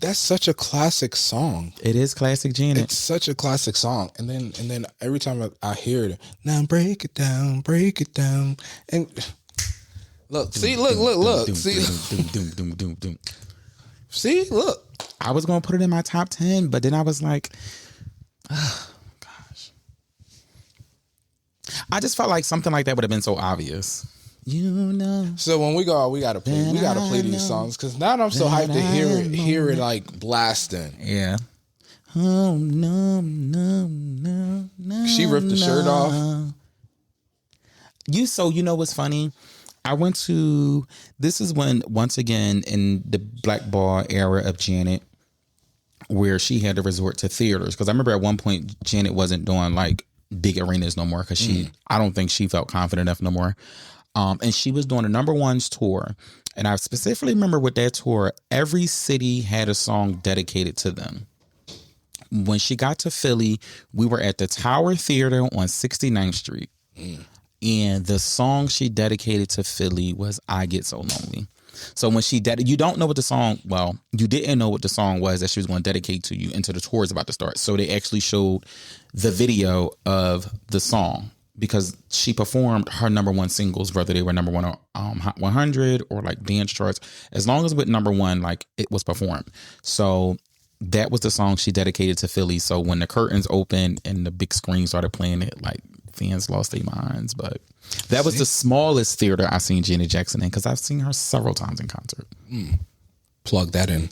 Speaker 1: That's such a classic song.
Speaker 2: It is classic Janet.
Speaker 1: It's such a classic song. And then every time I hear it, now break it down. And look, see, look. See, look.
Speaker 2: I was going to put it in my top 10, but then I was like, oh, gosh. I just felt like something like that would have been so obvious. You know.
Speaker 1: So when we go out, we gotta play these songs because now I'm so hyped to hear it like blasting.
Speaker 2: Yeah. Oh no.
Speaker 1: She ripped the shirt off.
Speaker 2: You know what's funny? This is when, once again, in the blackball era of Janet, where she had to resort to theaters. Because I remember at one point, Janet wasn't doing like big arenas no more because I don't think she felt confident enough no more. And she was doing a number ones tour. And I specifically remember with that tour, every city had a song dedicated to them. When she got to Philly, we were at the Tower Theater on 69th Street. And the song she dedicated to Philly was I Get So Lonely. So when you don't know what the song, well, you didn't know what the song was that she was going to dedicate to you until the tour is about to start. So they actually showed the video of the song because she performed her number one singles, whether they were number one on Hot 100 or like dance charts. As long as with number one, like it was performed. So that was the song she dedicated to Philly. So when the curtains opened and the big screen started playing it, like fans lost their minds. But that was the smallest theater I've seen Janet Jackson in because I've seen her several times in concert.
Speaker 1: Plug that in.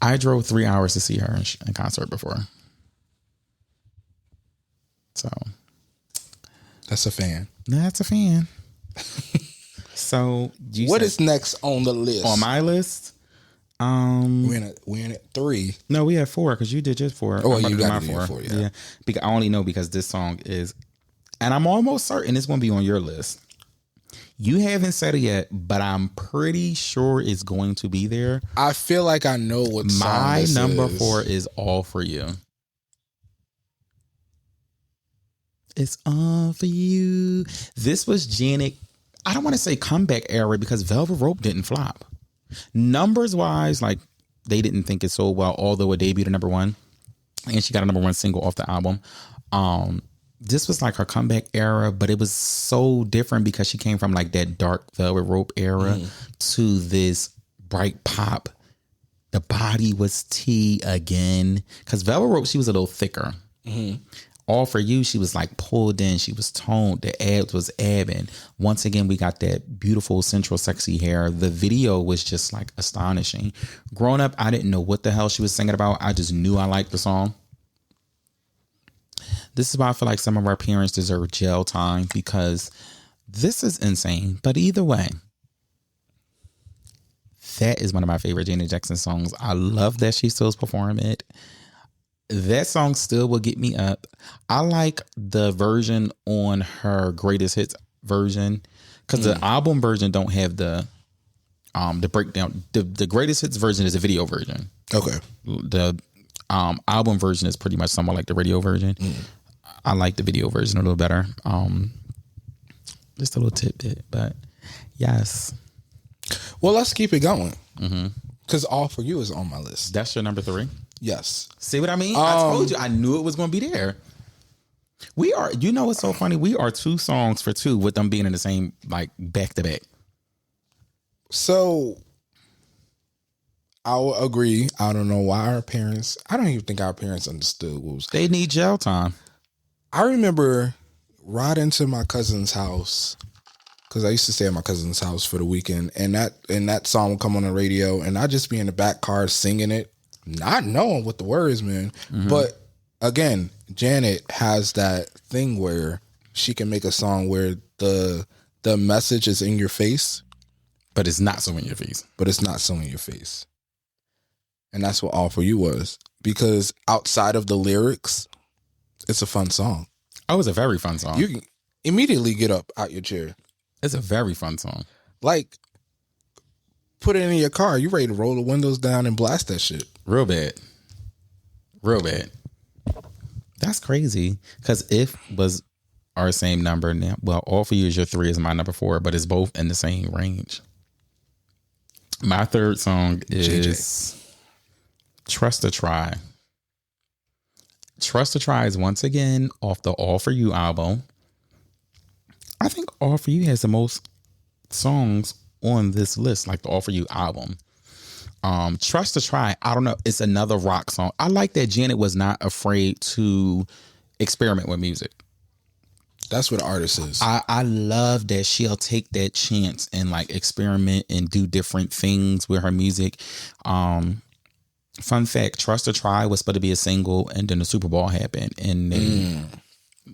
Speaker 2: I drove 3 hours to see her in concert before. So
Speaker 1: that's a fan.
Speaker 2: That's a fan. So
Speaker 1: what is next on the list?
Speaker 2: On my list?
Speaker 1: We're in at 3.
Speaker 2: No, we have 4 because you did just 4.
Speaker 1: Oh, you got my 4. Yeah.
Speaker 2: Because I only know because this song is, and I'm almost certain it's going to be on your list. You haven't said it yet, but I'm pretty sure it's going to be there.
Speaker 1: I feel like I know what song
Speaker 2: my
Speaker 1: this
Speaker 2: number
Speaker 1: is.
Speaker 2: 4 is All For You. It's all for you. This was Janet. I don't want to say comeback era because Velvet Rope didn't flop. Numbers wise, like they didn't think it sold well, although it debuted at number one and she got a number one single off the album. This was like her comeback era, but it was so different because she came from like that dark Velvet Rope era to this bright pop. The body was tea again because Velvet Rope, she was a little thicker. All For You, she was like pulled in. She was toned. The abs was abbing. Once again, we got that beautiful central sexy hair. The video was just like astonishing. Growing up, I didn't know what the hell she was singing about. I just knew I liked the song. This is why I feel like some of our parents deserve jail time because this is insane. But either way, that is one of my favorite Janet Jackson songs. I love that she still performing it. That song still will get me up. I like the version on her greatest hits version because the album version don't have the breakdown. The greatest hits version is a video version.
Speaker 1: Okay.
Speaker 2: The album version is pretty much somewhat like the radio version. I like the video version a little better. Just a little tidbit, but yes.
Speaker 1: Well, let's keep it going because All For You is on my list.
Speaker 2: That's your number 3.
Speaker 1: Yes.
Speaker 2: See what I mean? I told you. I knew it was going to be there. We are, you know what's so funny? We are 2 songs for 2 with them being in the same, like, back to back.
Speaker 1: So, I will agree. I don't know why I don't even think our parents understood what was.
Speaker 2: They need jail time.
Speaker 1: I remember riding to my cousin's house because I used to stay at my cousin's house for the weekend, and that song would come on the radio, and I'd just be in the back car singing it. Not knowing what the words mean, but again, Janet has that thing where she can make a song where the message is in your face,
Speaker 2: but it's not so in your face.
Speaker 1: And that's what All For You was, because outside of the lyrics, it's a fun song.
Speaker 2: Oh, it's a very fun song.
Speaker 1: You can immediately get up out your chair.
Speaker 2: It's a very fun song.
Speaker 1: Like, put it in your car. You ready to roll the windows down and blast that shit.
Speaker 2: Real bad. That's crazy. Because If was our same number now. Well, All For You is your 3 is my number 4, but it's both in the same range. My third song is Trust to Try. Trust to Try is once again off the All For You album. I think All For You has the most songs on this list, like the All For You album. Trust to Try, I don't know, it's another rock song. I like that Janet was not afraid to experiment with music.
Speaker 1: That's what an artist is.
Speaker 2: I love that she'll take that chance and like experiment and do different things with her music. Fun fact, Trust to Try was supposed to be a single, and then the Super Bowl happened and they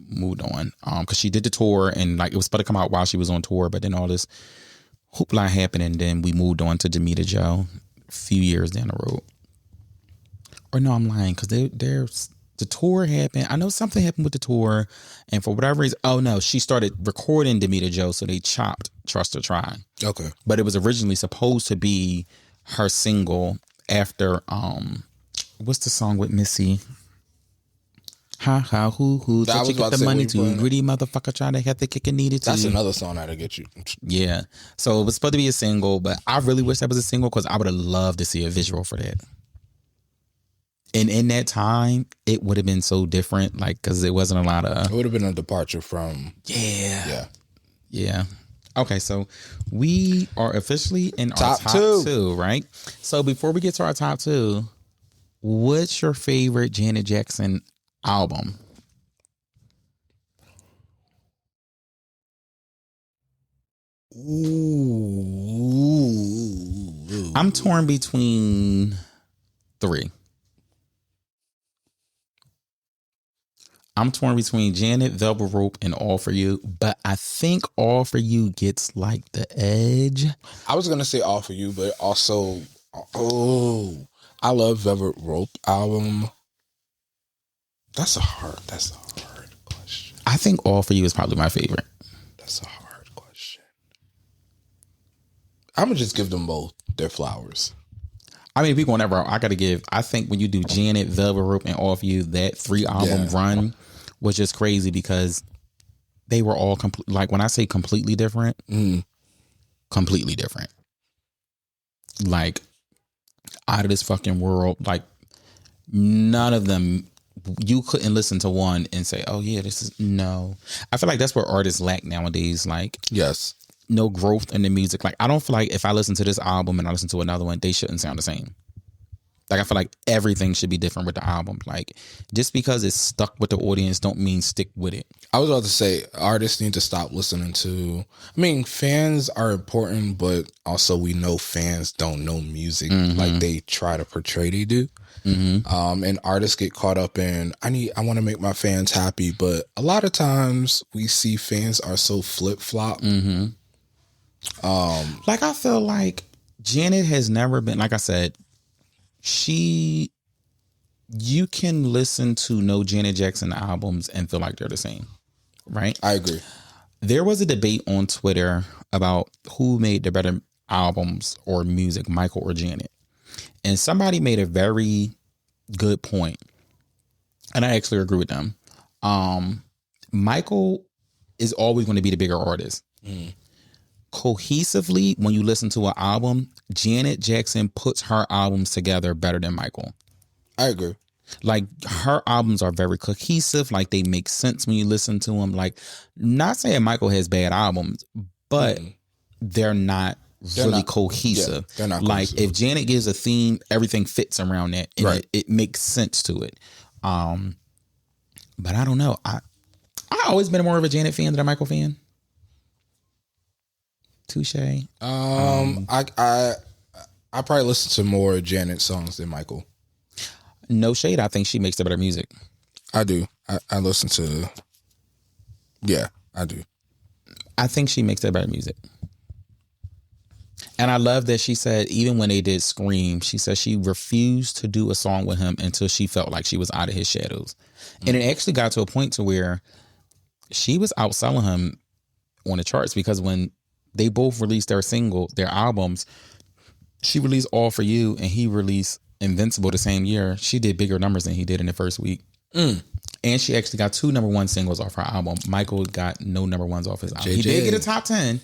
Speaker 2: moved on. Because she did the tour and like it was supposed to come out while she was on tour, but then all this hoopla happened and then we moved on to Demita Joe a few years down the road. Or no, I'm lying because the tour happened. I know something happened with the tour, and for whatever reason, oh no, she started recording Demita Joe, so they chopped Trust to Try.
Speaker 1: Okay.
Speaker 2: But it was originally supposed to be her single after what's the song with Missy? Ha ha hoo.
Speaker 1: That
Speaker 2: So you get the money to greedy motherfucker trying to have the kick and needed to.
Speaker 1: That's another song that'll get you.
Speaker 2: Yeah. So it was supposed to be a single, but I really wish that was a single because I would have loved to see a visual for that. And in that time, it would have been so different, like, because it wasn't a lot of.
Speaker 1: It would have been a departure from.
Speaker 2: Yeah. Okay, so we are officially in our top two, right? So before we get to our top 2, what's your favorite Janet Jackson album?
Speaker 1: Ooh.
Speaker 2: I'm torn between 3. I'm torn between Janet, Velvet Rope, and All For You, but I think All For You gets like the edge.
Speaker 1: I was gonna say All For You, but also, I love Velvet Rope album. That's a hard question.
Speaker 2: I think All For You is probably my favorite.
Speaker 1: That's a hard question. I'm gonna just give them both their flowers.
Speaker 2: I mean, if we going ever, I got to give. I think when you do Janet, Velvet Rope, and All For You, that 3 album run was just crazy because they were all complete. Like when I say completely different, completely different. Like out of this fucking world. Like none of them. You couldn't listen to one and say, "Oh yeah, this is no." I feel like that's where artists lack nowadays. Like
Speaker 1: Yes.
Speaker 2: no growth in the music. Like I don't feel like if I listen to this album and I listen to another one, they shouldn't sound the same. Like I feel like everything should be different with the album. Like just because it's stuck with the audience don't mean stick with it.
Speaker 1: I was about to say artists need to stop listening to. I mean, fans are important, but also we know fans don't know music like they try to portray they do. And artists get caught up in I want to make my fans happy, but a lot of times we see fans are so flip flop.
Speaker 2: Like I feel like Janet has never been, like I said, you can listen to no Janet Jackson albums and feel like they're the same, right?
Speaker 1: I agree.
Speaker 2: There was a debate on Twitter about who made the better albums or music, Michael or Janet. And somebody made a very good point, and I actually agree with them. Michael is always going to be the bigger artist. Cohesively, when you listen to an album, Janet Jackson puts her albums together better than Michael.
Speaker 1: I agree.
Speaker 2: Like her albums are very cohesive. Like they make sense when you listen to them. Like not saying Michael has bad albums, but they're not really cohesive.
Speaker 1: Yeah, they're not
Speaker 2: like
Speaker 1: cohesive.
Speaker 2: if Janet gives a theme, everything fits around that, and
Speaker 1: Right.
Speaker 2: it makes sense to it. But I don't know. I always been more of a Janet fan than a Michael fan. Touche.
Speaker 1: I probably listen to more Janet songs than Michael.
Speaker 2: No shade. I think she makes the better music.
Speaker 1: I do. I listen to. Yeah, I do.
Speaker 2: I think she makes the better music. And I love that she said, even when they did Scream, she said she refused to do a song with him until she felt like she was out of his shadows. And it actually got to a point to where she was outselling him on the charts, because when they both released their albums, she released All For You and he released Invincible the same year. She did bigger numbers than he did in the first week. And she actually got 2 number 1 singles off her album. Michael got no number 1s off his album.
Speaker 1: JJ.
Speaker 2: He did get a top 10.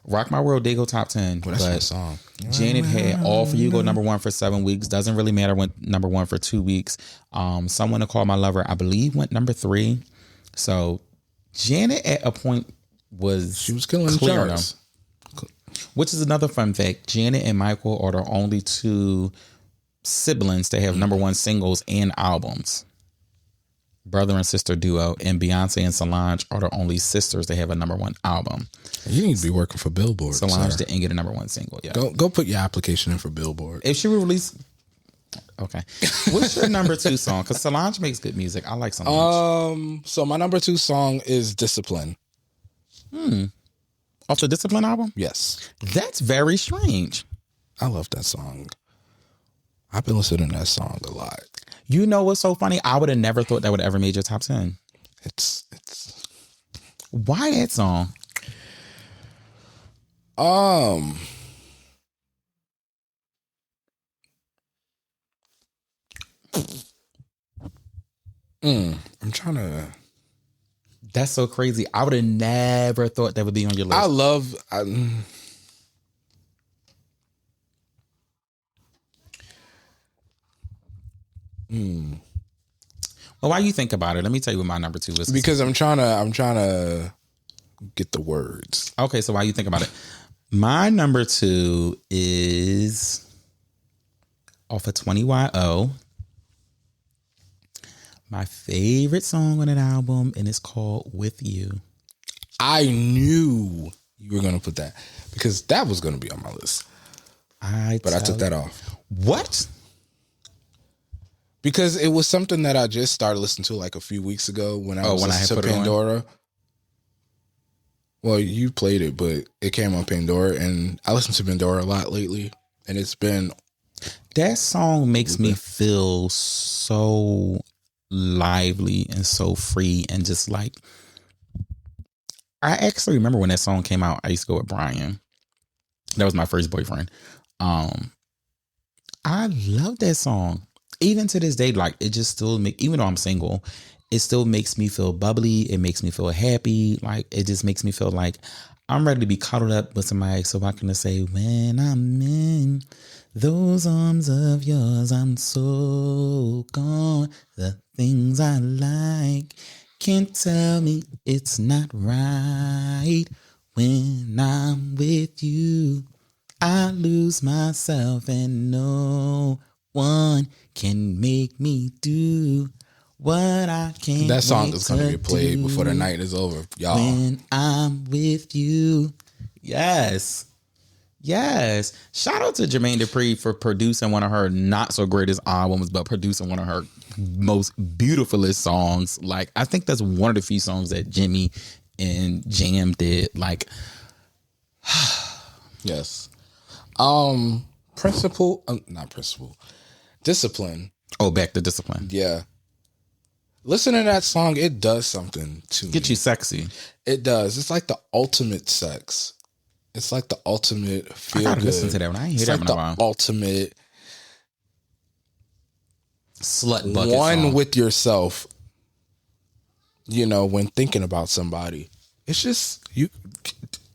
Speaker 2: Rock My World did go top 10.
Speaker 1: Well, that's
Speaker 2: but
Speaker 1: my song.
Speaker 2: Janet had All For You go number 1 for 7 weeks. Doesn't really matter, went number 1 for 2 weeks. Someone to Call My Lover, I believe, went number 3. So Janet at a point
Speaker 1: She was killing the
Speaker 2: clearing
Speaker 1: charts.
Speaker 2: them. Which is another fun fact. Janet and Michael are the only 2 siblings to have number 1 singles and albums. Brother and sister duo. And Beyonce and Solange are the only sisters to have a number 1 album.
Speaker 1: You need to be working for Billboard.
Speaker 2: Solange
Speaker 1: sir.
Speaker 2: didn't get a number 1 single. Yeah.
Speaker 1: Go put your application in for Billboard.
Speaker 2: If she would release... Okay. What's your number 2 song? Because Solange makes good music. I like Solange.
Speaker 1: So my number 2 song is Discipline.
Speaker 2: Off the Discipline album?
Speaker 1: Yes.
Speaker 2: That's very strange.
Speaker 1: I love that song. I've been listening to that song a lot.
Speaker 2: You know what's so funny? I would have never thought that would ever made your top 10.
Speaker 1: It's
Speaker 2: Why that song?
Speaker 1: I'm trying to.
Speaker 2: That's so crazy. I would have never thought that would be on your list.
Speaker 1: I love.
Speaker 2: Well, while you think about it, let me tell you what my number 2 is.
Speaker 1: Because I'm trying to get the words.
Speaker 2: Okay, so while you think about it, my number 2 is off of 20YO. My favorite song on an album, and it's called With You.
Speaker 1: I knew you were gonna put that because that was gonna be on my list, but I took that off.
Speaker 2: What?
Speaker 1: Because it was something that I just started listening to like a few weeks ago when I was
Speaker 2: when I had
Speaker 1: listening to
Speaker 2: put it on?
Speaker 1: Pandora. Well, you played it, but it came on Pandora, and I listened to Pandora a lot lately, and it's been.
Speaker 2: That song makes me feel so lively and so free, and just like, I actually remember when that song came out, I used to go with Brian. That was my first boyfriend. I love that song. Even to this day, like it just still make, even though I'm single, it still makes me feel bubbly. It makes me feel happy. Like, it just makes me feel like I'm ready to be cuddled up with somebody so I can say, when I'm in those arms of yours, I'm so gone. The things I like can't tell me it's not right. When I'm with you, I lose myself and no one can make me do what I can't.
Speaker 1: That song is going to get played before the night is over, y'all.
Speaker 2: When I'm with you. Yes. Yes. Shout out to Jermaine Dupri for producing one of her not so greatest albums, but producing one of her most beautifulest songs. Like, I think that's one of the few songs that Jimmy and Jam did. Like,
Speaker 1: yes. Discipline.
Speaker 2: Oh, back to Discipline.
Speaker 1: Yeah. Listening to that song, it does something to
Speaker 2: Get
Speaker 1: me.
Speaker 2: you sexy.
Speaker 1: It does. It's like the ultimate sex. It's like the ultimate feel good.
Speaker 2: I gotta listen to that one. I ain't hear that
Speaker 1: like
Speaker 2: one in a while.
Speaker 1: the ultimate
Speaker 2: Slut bucket
Speaker 1: one
Speaker 2: song.
Speaker 1: with yourself. You know, when thinking about somebody, it's just you.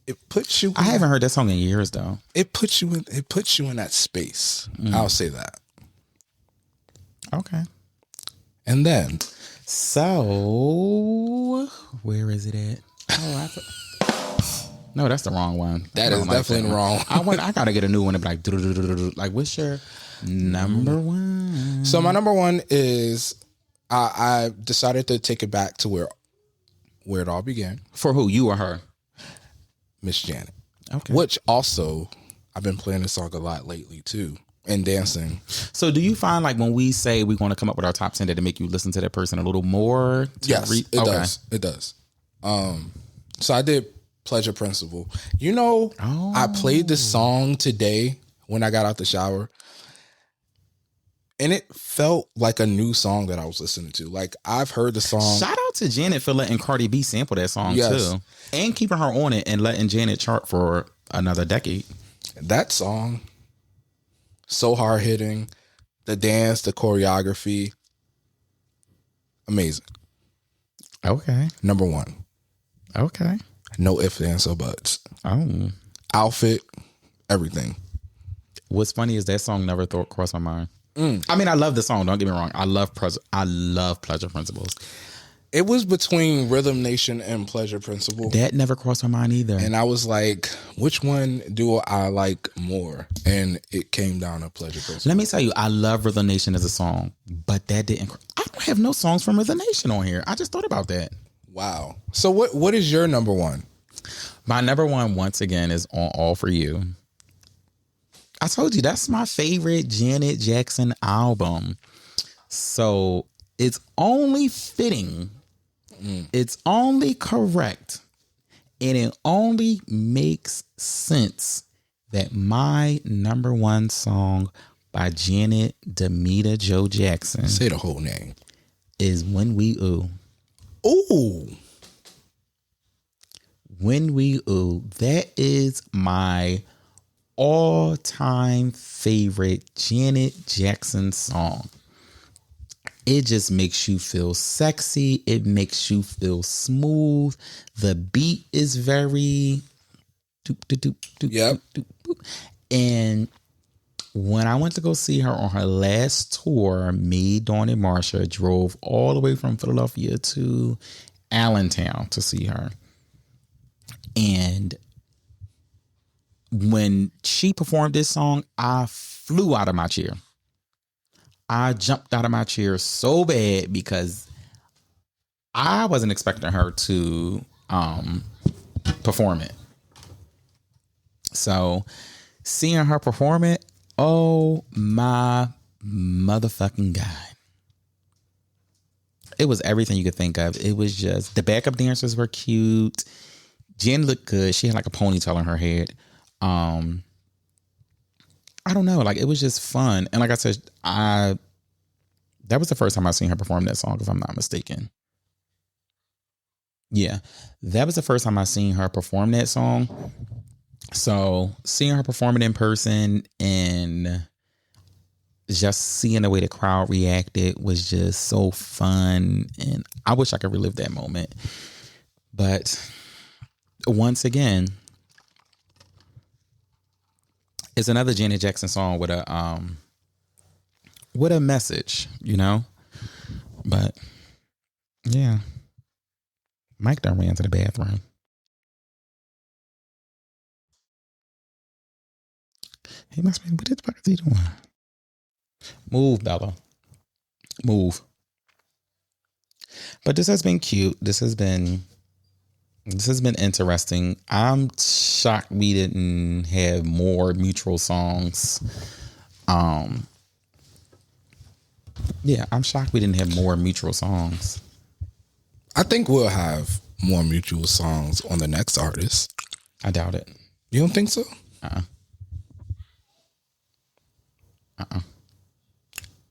Speaker 1: It puts you.
Speaker 2: I haven't heard that song in years though.
Speaker 1: It puts you in. It puts you in that space. I'll say that.
Speaker 2: Okay.
Speaker 1: And then,
Speaker 2: so where is it at? Oh, no, that's the wrong one.
Speaker 1: that is definitely wrong.
Speaker 2: I gotta get a new one and be like, like, what's your number one?
Speaker 1: So my number one is I decided to take it back to where it all began.
Speaker 2: For who? You or her?
Speaker 1: Miss Janet.
Speaker 2: Okay.
Speaker 1: Which also, I've been playing this song a lot lately too. And dancing.
Speaker 2: So do you find like when we say we want to come up with our top 10 that to make you listen to that person a little more?
Speaker 1: Yes, it does. It does. So I did Pleasure Principle. You know, I played this song today when I got out the shower. And it felt like a new song that I was listening to. Like, I've heard the song.
Speaker 2: Shout out to Janet for letting Cardi B sample that song too. And keeping her on it and letting Janet chart for another decade.
Speaker 1: That song, so hard hitting. The dance, the choreography. Amazing.
Speaker 2: Okay.
Speaker 1: Number one.
Speaker 2: Okay.
Speaker 1: No ifs, ands, or buts.
Speaker 2: Oh.
Speaker 1: Outfit, everything.
Speaker 2: What's funny is that song never crossed my mind. I mean, I love the song. Don't get me wrong. I love Pleasure Principles.
Speaker 1: It was between Rhythm Nation and Pleasure Principle.
Speaker 2: That never crossed my mind either.
Speaker 1: And I was like, which one do I like more? And it came down to Pleasure Principle.
Speaker 2: Let me tell you, I love Rhythm Nation as a song, but that didn't. I don't have no songs from Rhythm Nation on here. I just thought about that.
Speaker 1: Wow. So what is your number one?
Speaker 2: My number one, once again, is on All For You. I told you, that's my favorite Janet Jackson album. So it's only fitting, it's only correct, and it only makes sense that my number one song by Janet Demita Jo Jackson,
Speaker 1: Say the whole name,
Speaker 2: is When We Ooh.
Speaker 1: Ooh.
Speaker 2: When We Ooh. That is my all-time favorite Janet Jackson song. It just makes you feel sexy. It makes you feel smooth. The beat is very doop, doop, doop,
Speaker 1: Yep.
Speaker 2: doop, doop. And when I went to go see her on her last tour, me, Dawn, and Marsha drove all the way from Philadelphia to Allentown to see her. And when she performed this song, I flew out of my chair. I jumped out of my chair so bad because I wasn't expecting her to perform it. So seeing her perform it, oh my motherfucking God. It was everything you could think of. It was just, the backup dancers were cute. Jen looked good. She had like a ponytail on her head. I don't know, like it was just fun. And like I said, that was the first time I seen her perform that song, if I'm not mistaken. Yeah, that was the first time I seen her perform that song. So seeing her perform it in person and just seeing the way the crowd reacted was just so fun. And I wish I could relive that moment. But once again, it's another Janet Jackson song with a message, you know? But yeah. Mike done ran to the bathroom. He must be, what the fuck is he doing? Move, Bella. Move. But this has been cute. This has been interesting. I'm shocked we didn't have more mutual songs. Yeah, I'm shocked we didn't have more mutual songs.
Speaker 1: I think we'll have more mutual songs on the next artist.
Speaker 2: I doubt it.
Speaker 1: You don't think so?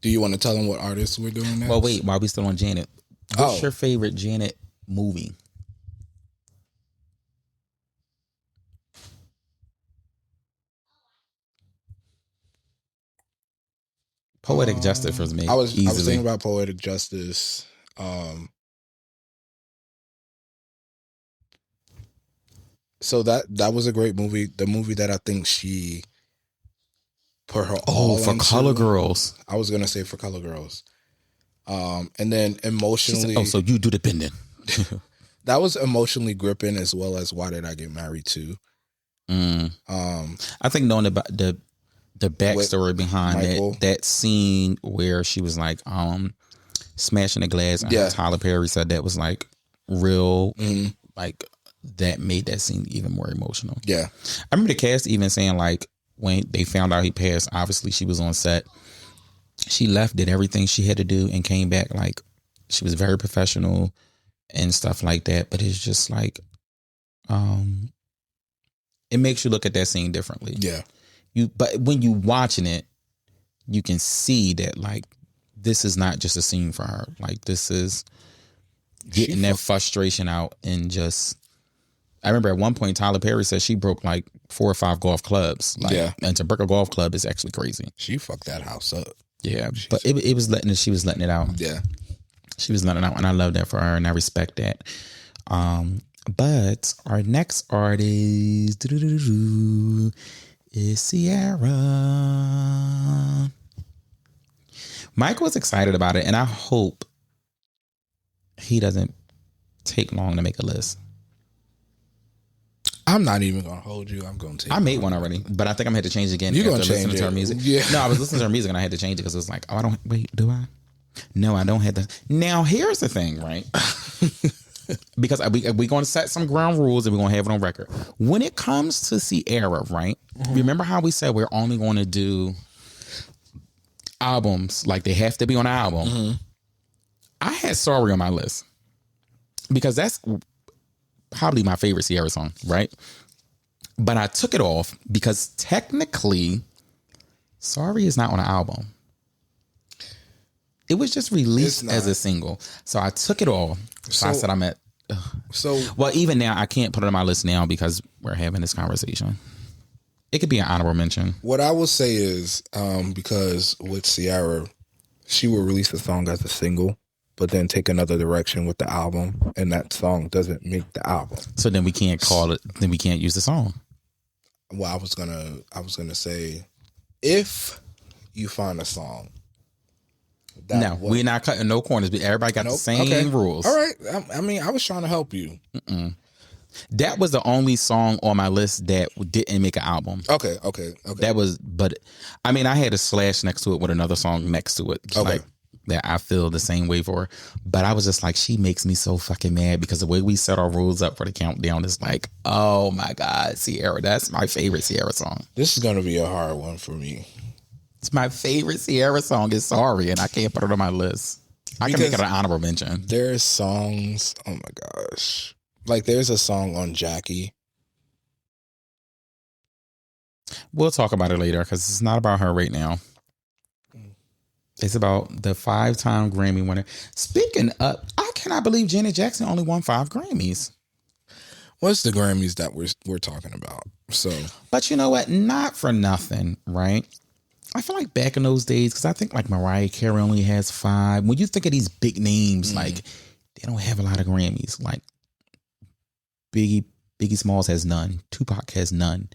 Speaker 1: Do you want to tell them what artists we're doing next?
Speaker 2: Well, wait, while we still on Janet. What's your favorite Janet movie? Poetic Justice for me.
Speaker 1: I was thinking about Poetic Justice. So that was a great movie. The movie that I think she put her all
Speaker 2: for
Speaker 1: into.
Speaker 2: Color Girls.
Speaker 1: I was gonna say For Color Girls. And then emotionally.
Speaker 2: Said, so you do the bending.
Speaker 1: That was emotionally gripping, as well as Why Did I Get Married Too.
Speaker 2: I think knowing about the backstory behind that scene where she was like smashing the glass and Tyler Perry said that was like real, like that made that scene even more emotional. Yeah. I remember the cast even saying like when they found out he passed, obviously she was on set. She left, did everything she had to do and came back like she was very professional and stuff like that. But it's just like it makes you look at that scene differently. Yeah. But when you watching it, you can see that like this is not just a scene for her. Like this is getting that frustration out and just. I remember at one point Tyler Perry said she broke like 4 or 5 golf clubs. Like, and to break a golf club is actually crazy.
Speaker 1: She fucked that house up.
Speaker 2: Yeah, but it was she was letting it out. Yeah, she was letting it out, and I love that for her, and I respect that. But our next artist is Ciara. Mike was excited about it, and I hope he doesn't take long to make a list.
Speaker 1: I'm not even gonna hold you. I'm gonna take.
Speaker 2: I made one already, but I think I'm gonna have to change it again.
Speaker 1: You're gonna change
Speaker 2: listening to her music. Yeah. No, I was listening to her music and I had to change it because it was like, oh, I don't. Wait, do I? No, I don't have to. Now here's the thing, right? Because we're going to set some ground rules and we're going to have it on record. When it comes to Ciara, right? Mm-hmm. Remember how we said we're only going to do albums like they have to be on an album. Mm-hmm. I had Sorry on my list because that's probably my favorite Ciara song, right? But I took it off because technically Sorry is not on an album. It was just released as a single. So I took it off. So I said I'm at well, even now I can't put it on my list now because we're having this conversation. It could be an honorable mention.
Speaker 1: What I will say is because with Ciara, she will release a song as a single, but then take another direction with the album, and that song doesn't make the album. So
Speaker 2: then we can't call it. Then we can't use the song.
Speaker 1: Well, I was gonna say, if you find a song.
Speaker 2: No, we're not cutting no corners. Everybody got the same rules.
Speaker 1: All right. I mean, I was trying to help you.
Speaker 2: Mm-mm. That was the only song on my list that didn't make an album.
Speaker 1: Okay.
Speaker 2: That was, but I mean, I had a slash next to it with another song next to it. Like that I feel the same way for her. But I was just like, she makes me so fucking mad because the way we set our rules up for the countdown is like, oh my God, Ciara. That's my favorite Ciara song.
Speaker 1: This is going to be a hard one for me.
Speaker 2: It's my favorite Ciara song is Sorry, and I can't put it on my list. I can make it an honorable mention.
Speaker 1: There's songs, oh my gosh. Like there's a song on Jackie.
Speaker 2: We'll talk about it later because it's not about her right now. It's about the 5-time Grammy winner. Speaking of, I cannot believe Janet Jackson only won 5 Grammys.
Speaker 1: What's the Grammys that we're talking about? So,
Speaker 2: but you know what? Not for nothing, right? I feel like back in those days, because I think like Mariah Carey only has 5. When you think of these big names, like they don't have a lot of Grammys. Like Biggie Smalls has none. Tupac has none.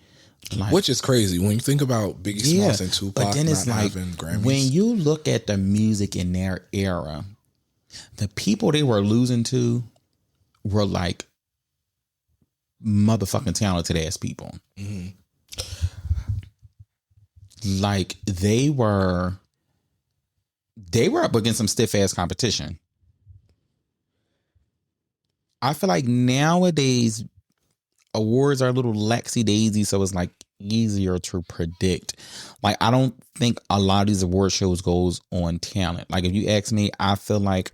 Speaker 2: Like,
Speaker 1: which is crazy when you think about Biggie Smalls and Tupac
Speaker 2: but then it's
Speaker 1: not
Speaker 2: like,
Speaker 1: having Grammys.
Speaker 2: when you look at the music in their era, the people they were losing to were like motherfucking talented ass people. Mm-hmm. Like they were up against some stiff ass competition. I feel like nowadays awards are a little laxy daisy, so it's like easier to predict. Like I don't think a lot of these award shows goes on talent. Like if you ask me, I feel like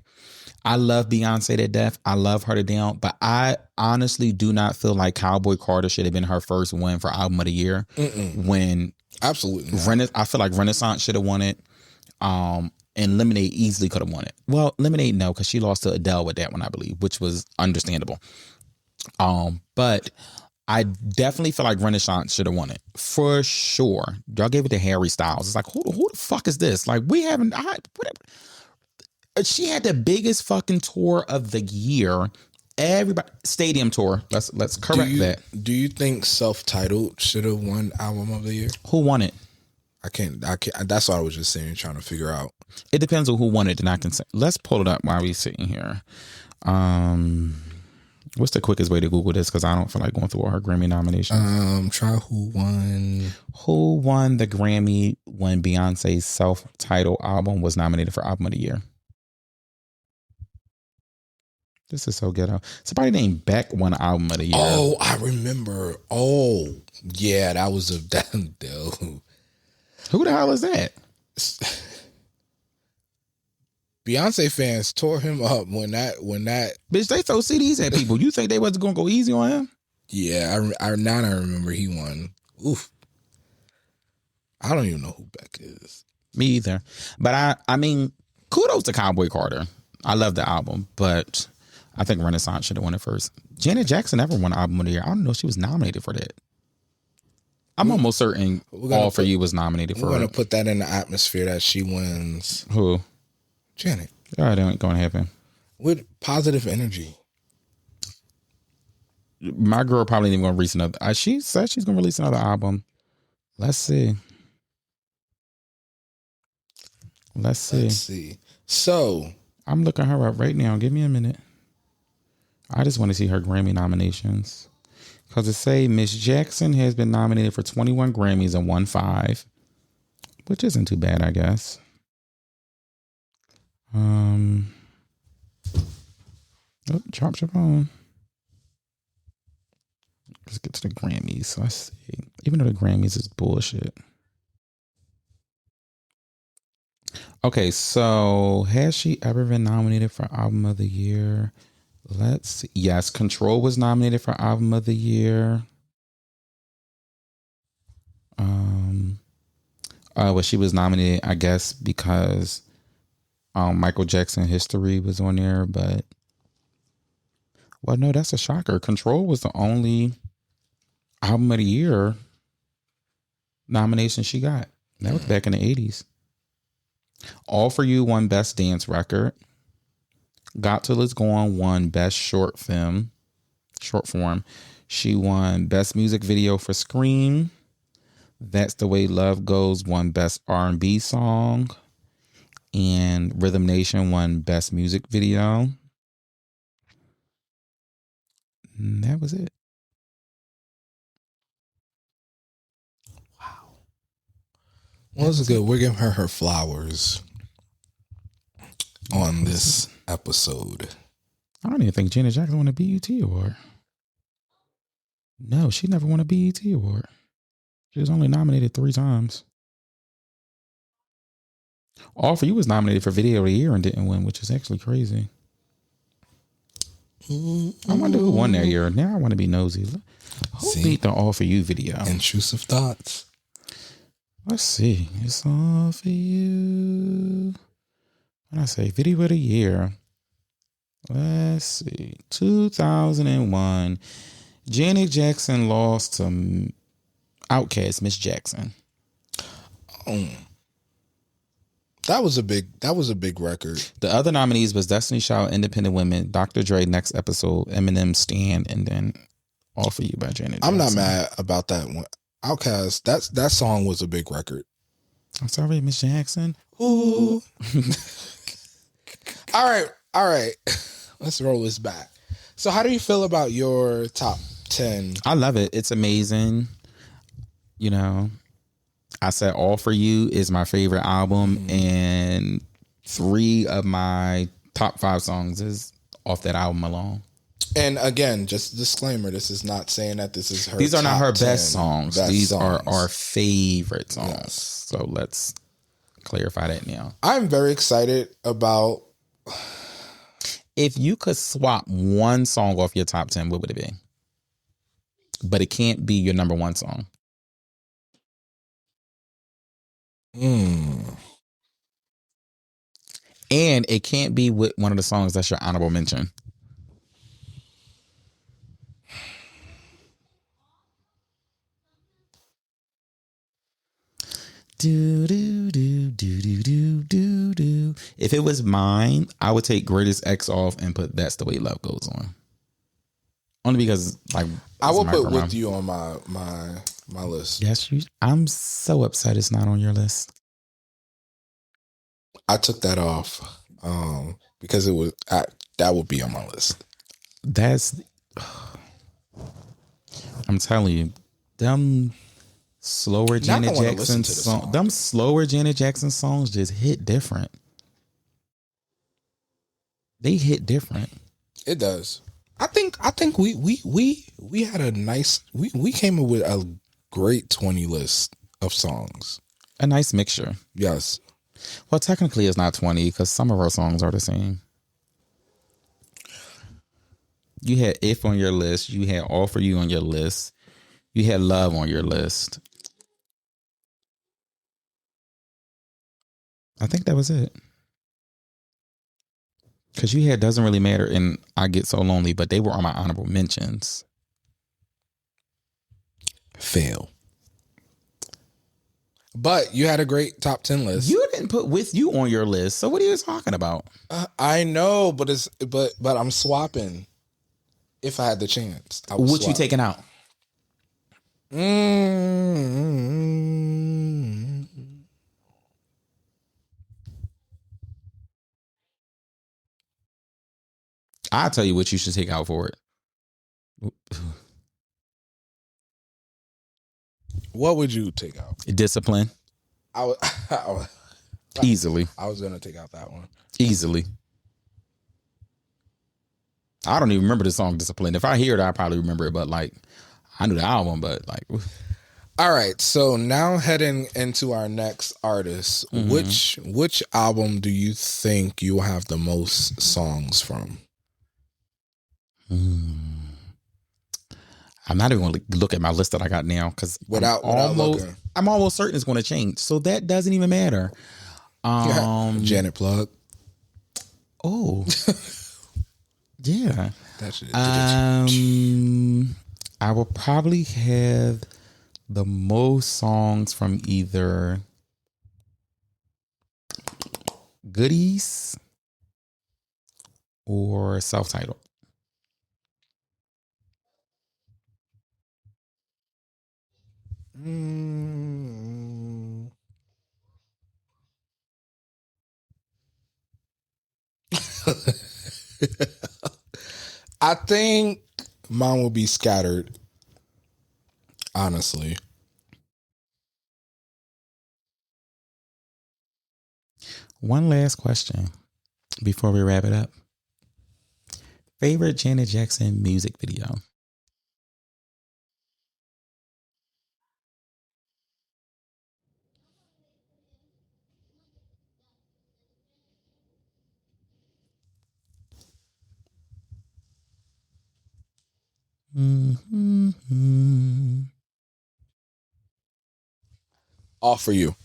Speaker 2: I love Beyonce to death. I love her to down, but I honestly do not feel like Cowboy Carter should have been her first win for album of the year. When
Speaker 1: absolutely not.
Speaker 2: I feel like Renaissance should have won it. And Lemonade easily could have won it. Well, Lemonade, no, because she lost to Adele with that one, I believe, which was understandable. But I definitely feel like Renaissance should have won it for sure. Y'all gave it to Harry Styles. It's like, who the fuck is this? Like, we haven't. She had the biggest fucking tour of the year. Everybody stadium tour. Let's correct that.
Speaker 1: Do you think Self-Titled should have won album of the year?
Speaker 2: Who won it?
Speaker 1: I can't. That's what I was just saying, trying to figure out.
Speaker 2: It depends on who won it, and I can say. Let's pull it up while we sitting here. What's the quickest way to Google this? Because I don't feel like going through all her Grammy nominations.
Speaker 1: Try who won.
Speaker 2: Who won the Grammy when Beyonce's self-titled album was nominated for Album of the Year? This is so ghetto. Somebody named Beck won Album of the Year.
Speaker 1: Oh, I remember. Oh, yeah, that was a damn dude.
Speaker 2: Who the hell is that?
Speaker 1: Beyonce fans tore him up when that.
Speaker 2: Bitch, they throw CDs at people. You think they wasn't gonna go easy on him?
Speaker 1: Yeah, I remember he won. Oof. I don't even know who Beck is.
Speaker 2: Me either. But I mean, kudos to Cowboy Carter. I love the album, but I think Renaissance should have won it first. Janet Jackson never won Album of the Year. I don't know if she was nominated for that. I'm almost certain All For You was nominated for it.
Speaker 1: We're going to put that in the atmosphere that she wins.
Speaker 2: Who?
Speaker 1: Janet.
Speaker 2: That ain't going to happen.
Speaker 1: With positive energy.
Speaker 2: My girl probably ain't even going to release another. She said she's going to release another album. Let's see. Let's see.
Speaker 1: So.
Speaker 2: I'm looking her up right now. Give me a minute. I just want to see her Grammy nominations. Because it say Miss Jackson has been nominated for 21 Grammys and won 5. Which isn't too bad, I guess. Oh, dropped your phone. Let's get to the Grammys. Let's see. Even though the Grammys is bullshit. Okay, so has she ever been nominated for Album of the Year? Let's see. Yes, Control was nominated for Album of the Year. Well, she was nominated, I guess, because Michael Jackson History was on there, but well, no, that's a shocker. Control was the only Album of the Year nomination she got. That was back in the 80s. All For You won Best Dance Record. Got Till It's Gone won Best Short Form. She won Best Music Video for Scream. That's the Way Love Goes won Best R&B Song. And Rhythm Nation won Best Music Video. And that was it.
Speaker 1: Wow. Well, this is good. We're giving her flowers on this episode.
Speaker 2: I don't even think Janet Jackson won a BET award. No, she never won a BET award. She was only nominated 3 times. All For You was nominated for Video of the Year and didn't win, which is actually crazy. I wonder who won that year. Now I want to be nosy. Who beat the All For You video?
Speaker 1: Intrusive Thoughts.
Speaker 2: Let's see. It's All For You. When I say Video of the Year, let's see. 2001. Janet Jackson lost to Outkast, Miss Jackson.
Speaker 1: That was a big record.
Speaker 2: The other nominees was Destiny Child, Independent Women, Dr. Dre, Next Episode, Eminem, Stan, and then All For You by Janet Jackson.
Speaker 1: I'm not mad about that one. Outkast, that song was a big record.
Speaker 2: I'm sorry, Miss Jackson.
Speaker 1: Ooh. All right. Let's roll this back. So how do you feel about your top 10?
Speaker 2: I love it. It's amazing. You know, I said All For You is my favorite album, and 3 of my top 5 songs is off that album alone.
Speaker 1: And again, just disclaimer, this is not saying that this is her.
Speaker 2: These are not her
Speaker 1: top 10
Speaker 2: best songs. These are our favorite songs.
Speaker 1: Yes.
Speaker 2: So let's clarify that now.
Speaker 1: I'm very excited about.
Speaker 2: If you could swap one song off your top 10, what would it be? But it can't be your number 1 song. And it can't be with one of the songs that's your honorable mention. Do do do do do do do do. If it was mine, I would take Greatest X off and put That's the Way Love Goes On. Only because, like,
Speaker 1: I will put With You on my list.
Speaker 2: Yes, I'm so upset it's not on your list.
Speaker 1: I took that off because it was that would be on my list. I'm telling you, them slower Janet Jackson songs, them slower Janet Jackson songs just hit different. They hit different. It does. I think we had a nice we came up with a great 20 list of songs.
Speaker 2: A nice mixture.
Speaker 1: Yes.
Speaker 2: Well, technically it's not 20 because some of our songs are the same. You had If on your list. You had All For You on your list. You had Love on your list. I think that was it. Because you had Doesn't Really Matter and I Get So Lonely, but they were on my honorable mentions.
Speaker 1: Fail. But you had a great top 10 list.
Speaker 2: You didn't put With You on your list. So what are you talking about?
Speaker 1: I know, but I'm swapping. If I had the chance, I would
Speaker 2: what
Speaker 1: swap.
Speaker 2: you taking out? I'll tell you what you should take out for it.
Speaker 1: What would you take out?
Speaker 2: Discipline. Easily.
Speaker 1: I was going to take out that one.
Speaker 2: Easily. I don't even remember the song Discipline. If I hear it, I probably remember it, but like, I knew the album, but like.
Speaker 1: All right. So now heading into our next artist, which album do you think you will have the most songs from?
Speaker 2: I'm not even going to look at my list that I got now because I'm almost certain it's going to change. So that doesn't even matter.
Speaker 1: Janet Plug.
Speaker 2: Oh. Yeah.
Speaker 1: That's it.
Speaker 2: I will probably have the most songs from either Goodies or Self-Titled.
Speaker 1: I think mine will be Scattered. Honestly.
Speaker 2: One last question before we wrap it up. Favorite Janet Jackson music video?
Speaker 1: All For You.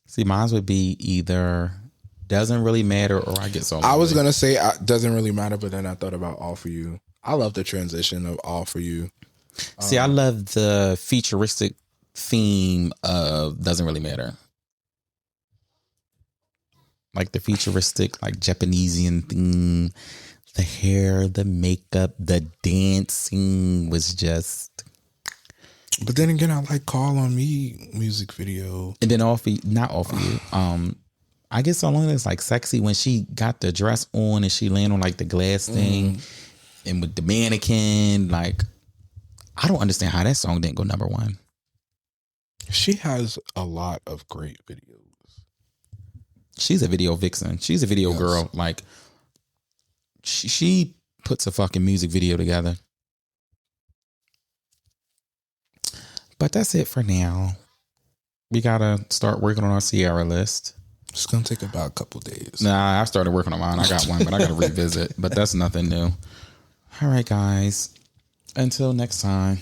Speaker 2: See, mine would be either Doesn't Really Matter or I Get So Lonely.
Speaker 1: I was going to say Doesn't Really Matter, but then I thought about All For You. I love the transition of All For You.
Speaker 2: See, I love the futuristic theme of Doesn't Really Matter. like the futuristic, like Japanesian thing. The hair, the makeup, the dancing was just.
Speaker 1: But then again, I like Call on Me music video.
Speaker 2: And then not off of you. I guess the one that's like sexy when she got the dress on and she landed on like the glass thing and with the mannequin. Like, I don't understand how that song didn't go number one.
Speaker 1: She has a lot of great videos.
Speaker 2: She's a video vixen. She's a video girl. Like, she puts a fucking music video together. But that's it for now. We gotta start working on our Sierra list.
Speaker 1: It's gonna take about a couple days.
Speaker 2: Nah, I started working on mine. I got one, but I gotta revisit. But that's nothing new. All right, guys. Until next time.